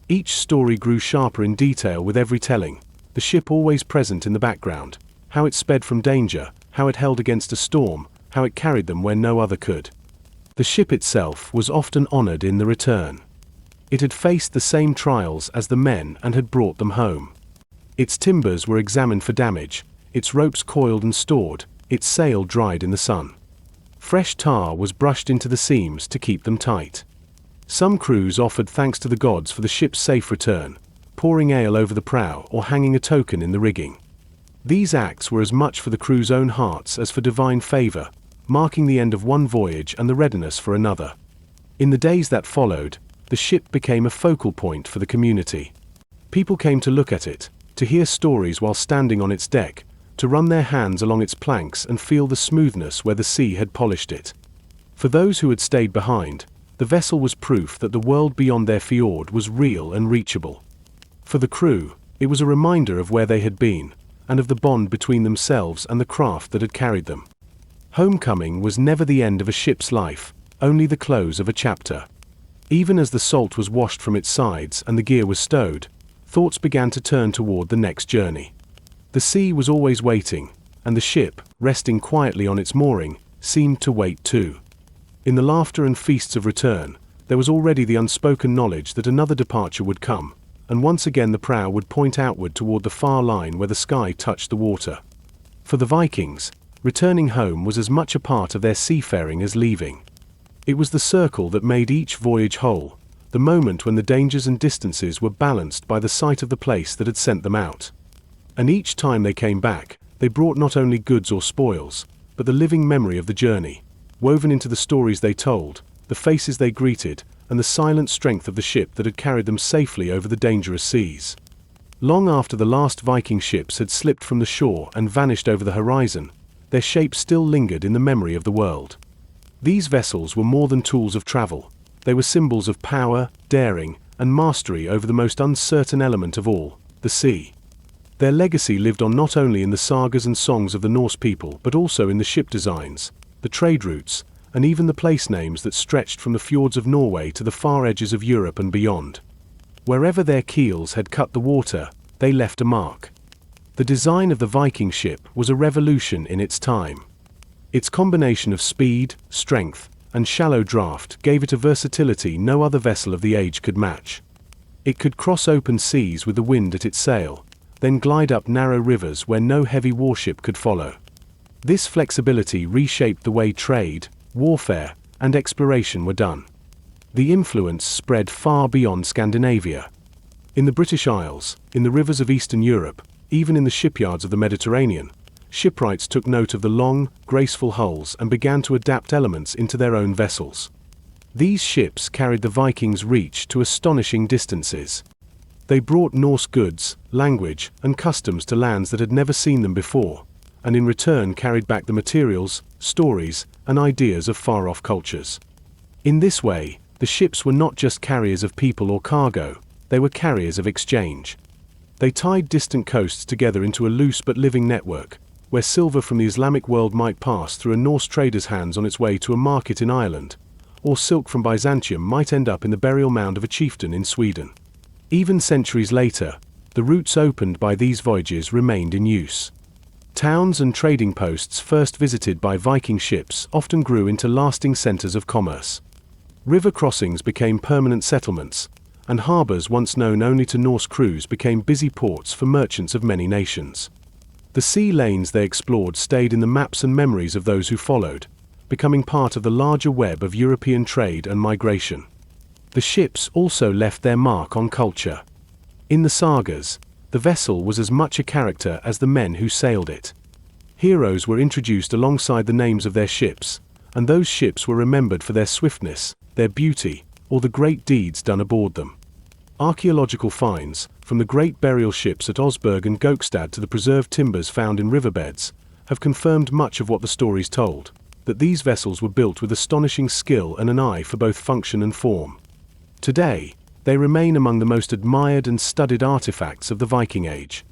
Each story grew sharper in detail with every telling, the ship always present in the background, how it sped from danger, how it held against a storm, how it carried them where no other could. The ship itself was often honored in the return. It had faced the same trials as the men and had brought them home. Its timbers were examined for damage, its ropes coiled and stored, its sail dried in the sun. Fresh tar was brushed into the seams to keep them tight. Some crews offered thanks to the gods for the ship's safe return, pouring ale over the prow or hanging a token in the rigging. These acts were as much for the crew's own hearts as for divine favor, marking the end of one voyage and the readiness for another. In the days that followed, the ship became a focal point for the community. People came to look at it, to hear stories while standing on its deck, to run their hands along its planks and feel the smoothness where the sea had polished it. For those who had stayed behind, the vessel was proof that the world beyond their fjord was real and reachable. For the crew, it was a reminder of where they had been, and of the bond between themselves and the craft that had carried them. Homecoming was never the end of a ship's life, only the close of a chapter. Even as the salt was washed from its sides and the gear was stowed, thoughts began to turn toward the next journey. The sea was always waiting, and the ship, resting quietly on its mooring, seemed to wait too. In the laughter and feasts of return, there was already the unspoken knowledge that another departure would come, and once again the prow would point outward toward the far line where the sky touched the water. For the Vikings, returning home was as much a part of their seafaring as leaving. It was the circle that made each voyage whole, the moment when the dangers and distances were balanced by the sight of the place that had sent them out. And each time they came back, they brought not only goods or spoils, but the living memory of the journey, woven into the stories they told, the faces they greeted, and the silent strength of the ship that had carried them safely over the dangerous seas. Long after the last Viking ships had slipped from the shore and vanished over the horizon, their shapes still lingered in the memory of the world. These vessels were more than tools of travel. They were symbols of power, daring, and mastery over the most uncertain element of all, the sea. Their legacy lived on not only in the sagas and songs of the Norse people but also in the ship designs, the trade routes, and even the place names that stretched from the fjords of Norway to the far edges of Europe and beyond. Wherever their keels had cut the water, they left a mark. The design of the Viking ship was a revolution in its time. Its combination of speed, strength, and shallow draft gave it a versatility no other vessel of the age could match. It could cross open seas with the wind at its sail, then glide up narrow rivers where no heavy warship could follow. This flexibility reshaped the way trade, warfare, and exploration were done. The influence spread far beyond Scandinavia. In the British Isles, in the rivers of Eastern Europe, even in the shipyards of the Mediterranean, shipwrights took note of the long, graceful hulls and began to adapt elements into their own vessels. These ships carried the Vikings' reach to astonishing distances. They brought Norse goods, language, and customs to lands that had never seen them before, and in return carried back the materials, stories, and ideas of far-off cultures. In this way, the ships were not just carriers of people or cargo, they were carriers of exchange. They tied distant coasts together into a loose but living network, where silver from the Islamic world might pass through a Norse trader's hands on its way to a market in Ireland, or silk from Byzantium might end up in the burial mound of a chieftain in Sweden. Even centuries later, the routes opened by these voyages remained in use. Towns and trading posts first visited by Viking ships often grew into lasting centers of commerce. River crossings became permanent settlements, and harbors once known only to Norse crews became busy ports for merchants of many nations. The sea lanes they explored stayed in the maps and memories of those who followed, becoming part of the larger web of European trade and migration. The ships also left their mark on culture. In the sagas, the vessel was as much a character as the men who sailed it. Heroes were introduced alongside the names of their ships, and those ships were remembered for their swiftness, their beauty, or the great deeds done aboard them. Archaeological finds, from the great burial ships at Osberg and Gokstad to the preserved timbers found in riverbeds, have confirmed much of what the stories told, that these vessels were built with astonishing skill and an eye for both function and form. Today, they remain among the most admired and studied artifacts of the Viking Age.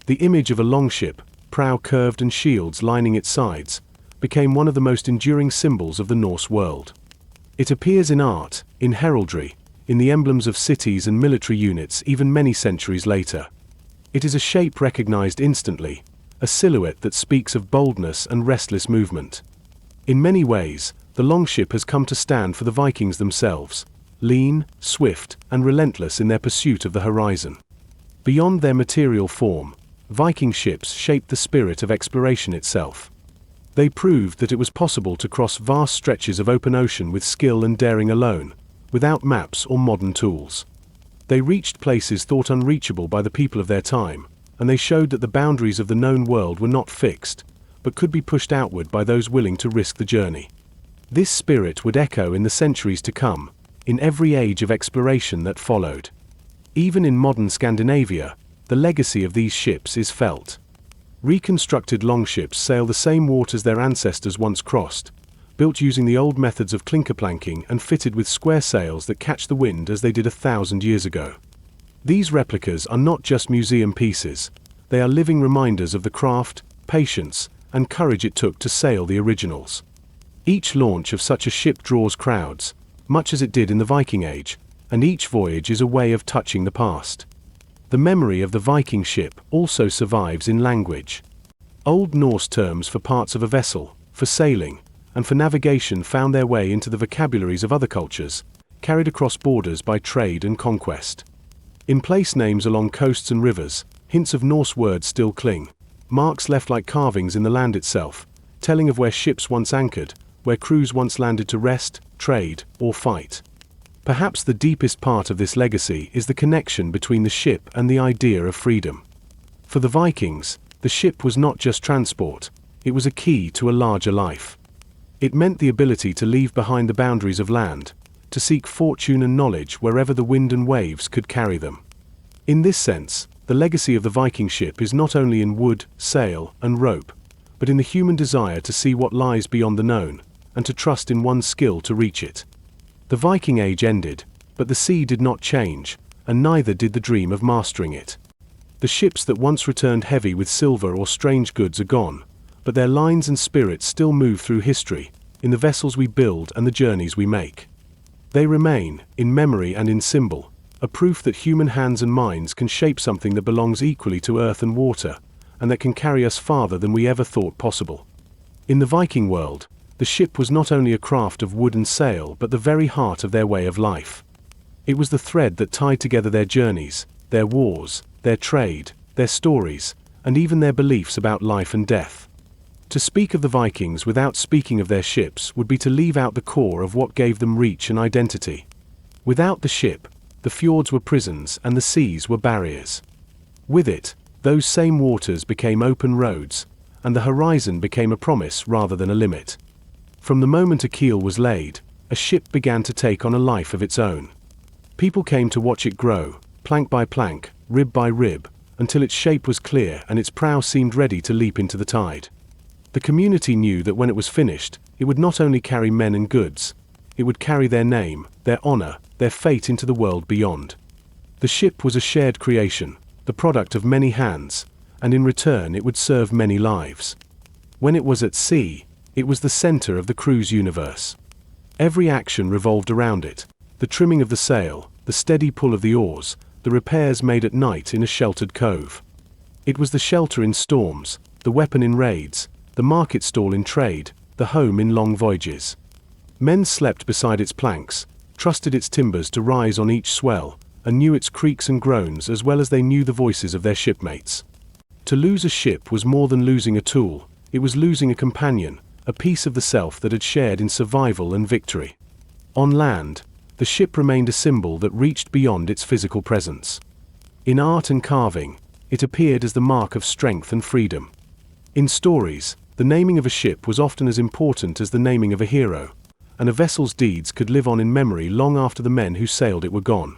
The image of a longship, prow curved and shields lining its sides, became one of the most enduring symbols of the Norse world. It appears in art, in heraldry, in the emblems of cities and military units even many centuries later. It is a shape recognized instantly, a silhouette that speaks of boldness and restless movement. In many ways, the longship has come to stand for the Vikings themselves, lean, swift, and relentless in their pursuit of the horizon. Beyond their material form, Viking ships shaped the spirit of exploration itself. They proved that it was possible to cross vast stretches of open ocean with skill and daring alone, without maps or modern tools. They reached places thought unreachable by the people of their time, and they showed that the boundaries of the known world were not fixed, but could be pushed outward by those willing to risk the journey. This spirit would echo in the centuries to come, in every age of exploration that followed. Even in modern Scandinavia, the legacy of these ships is felt. Reconstructed longships sail the same waters their ancestors once crossed, built using the old methods of clinker planking and fitted with square sails that catch the wind as they did 1,000 years ago. These replicas are not just museum pieces, they are living reminders of the craft, patience, and courage it took to sail the originals. Each launch of such a ship draws crowds, much as it did in the Viking Age, and each voyage is a way of touching the past. The memory of the Viking ship also survives in language. Old Norse terms for parts of a vessel, for sailing, and for navigation found their way into the vocabularies of other cultures, carried across borders by trade and conquest. In place names along coasts and rivers, hints of Norse words still cling, marks left like carvings in the land itself, telling of where ships once anchored, where crews once landed to rest, trade, or fight. Perhaps the deepest part of this legacy is the connection between the ship and the idea of freedom. For the Vikings, the ship was not just transport, it was a key to a larger life. It meant the ability to leave behind the boundaries of land, to seek fortune and knowledge wherever the wind and waves could carry them. In this sense, the legacy of the Viking ship is not only in wood, sail, and rope, but in the human desire to see what lies beyond the known, and to trust in one's skill to reach it. The Viking Age ended, but the sea did not change, and neither did the dream of mastering it. The ships that once returned heavy with silver or strange goods are gone, but their lines and spirits still move through history, in the vessels we build and the journeys we make. They remain, in memory and in symbol, a proof that human hands and minds can shape something that belongs equally to earth and water, and that can carry us farther than we ever thought possible. In the Viking world, the ship was not only a craft of wood and sail but the very heart of their way of life. It was the thread that tied together their journeys, their wars, their trade, their stories, and even their beliefs about life and death. To speak of the Vikings without speaking of their ships would be to leave out the core of what gave them reach and identity. Without the ship, the fjords were prisons and the seas were barriers. With it, those same waters became open roads, and the horizon became a promise rather than a limit. From the moment a keel was laid, a ship began to take on a life of its own. People came to watch it grow, plank by plank, rib by rib, until its shape was clear and its prow seemed ready to leap into the tide. The community knew that when it was finished, it would not only carry men and goods, it would carry their name, their honor, their fate into the world beyond. The ship was a shared creation, the product of many hands, and in return it would serve many lives. When it was at sea, it was the center of the crew's universe. Every action revolved around it, the trimming of the sail, the steady pull of the oars, the repairs made at night in a sheltered cove. It was the shelter in storms, the weapon in raids, the market stall in trade, the home in long voyages. Men slept beside its planks, trusted its timbers to rise on each swell, and knew its creaks and groans as well as they knew the voices of their shipmates. To lose a ship was more than losing a tool, it was losing a companion, a piece of the self that had shared in survival and victory. On land, the ship remained a symbol that reached beyond its physical presence. In art and carving, it appeared as the mark of strength and freedom. In stories, the naming of a ship was often as important as the naming of a hero, and a vessel's deeds could live on in memory long after the men who sailed it were gone.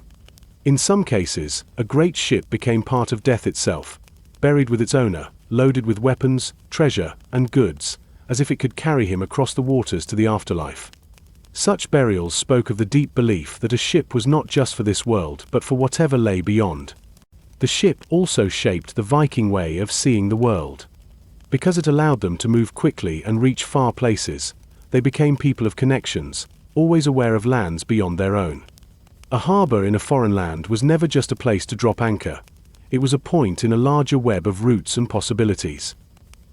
In some cases, a great ship became part of death itself, buried with its owner, loaded with weapons, treasure, and goods, as if it could carry him across the waters to the afterlife. Such burials spoke of the deep belief that a ship was not just for this world but for whatever lay beyond. The ship also shaped the Viking way of seeing the world. Because it allowed them to move quickly and reach far places, they became people of connections, always aware of lands beyond their own. A harbor in a foreign land was never just a place to drop anchor. It was a point in a larger web of routes and possibilities.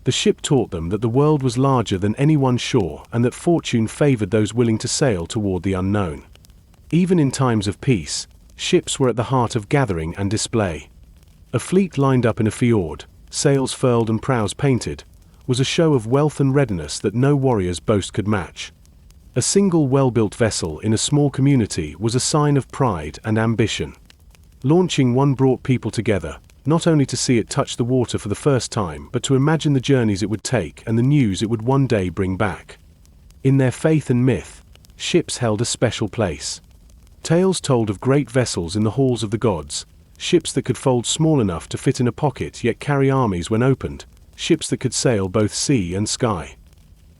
The ship taught them that the world was larger than any one shore and that fortune favored those willing to sail toward the unknown. Even in times of peace, ships were at the heart of gathering and display. A fleet lined up in a fjord, sails furled and prows painted, was a show of wealth and readiness that no warrior's boast could match. A single well-built vessel in a small community was a sign of pride and ambition. Launching one brought people together, not only to see it touch the water for the first time but to imagine the journeys it would take and the news it would one day bring back. In their faith and myth, ships held a special place. Tales told of great vessels in the halls of the gods, ships that could fold small enough to fit in a pocket yet carry armies when opened, ships that could sail both sea and sky.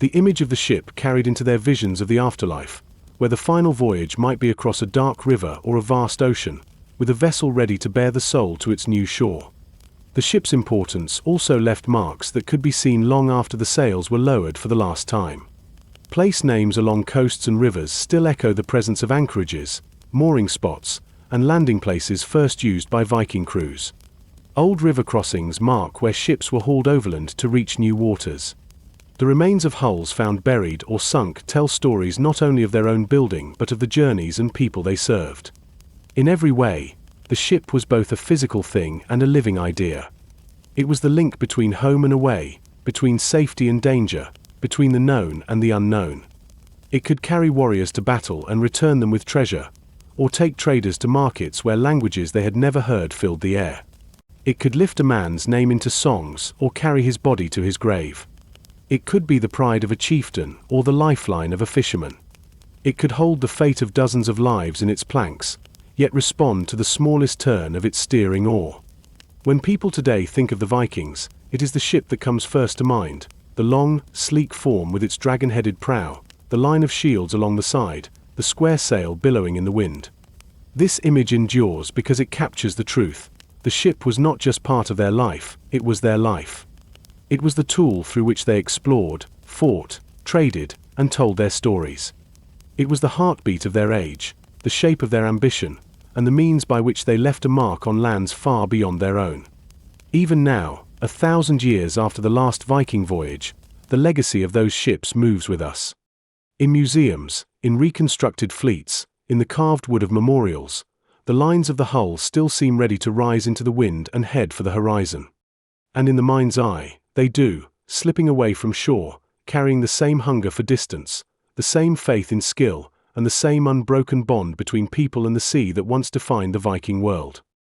The image of the ship carried into their visions of the afterlife, where the final voyage might be across a dark river or a vast ocean, with a vessel ready to bear the soul to its new shore. The ship's importance also left marks that could be seen long after the sails were lowered for the last time. Place names along coasts and rivers still echo the presence of anchorages, mooring spots, and landing places first used by Viking crews. Old river crossings mark where ships were hauled overland to reach new waters. The remains of hulls found buried or sunk tell stories not only of their own building but of the journeys and people they served. In every way, the ship was both a physical thing and a living idea. It was the link between home and away, between safety and danger, between the known and the unknown. It could carry warriors to battle and return them with treasure, or take traders to markets where languages they had never heard filled the air. It could lift a man's name into songs or carry his body to his grave. It could be the pride of a chieftain or the lifeline of a fisherman. It could hold the fate of dozens of lives in its planks, yet respond to the smallest turn of its steering oar. When people today think of the Vikings, it is the ship that comes first to mind, the long, sleek form with its dragon-headed prow, the line of shields along the side, the square sail billowing in the wind. This image endures because it captures the truth. The ship was not just part of their life, it was their life. It was the tool through which they explored, fought, traded, and told their stories. It was the heartbeat of their age, the shape of their ambition, and the means by which they left a mark on lands far beyond their own. Even now, 1,000 years after the last Viking voyage, the legacy of those ships moves with us. In museums, in reconstructed fleets, in the carved wood of memorials, the lines of the hull still seem ready to rise into the wind and head for the horizon. And in the mind's eye, they do, slipping away from shore, carrying the same hunger for distance, the same faith in skill, and the same unbroken bond between people and the sea that once defined the Viking world.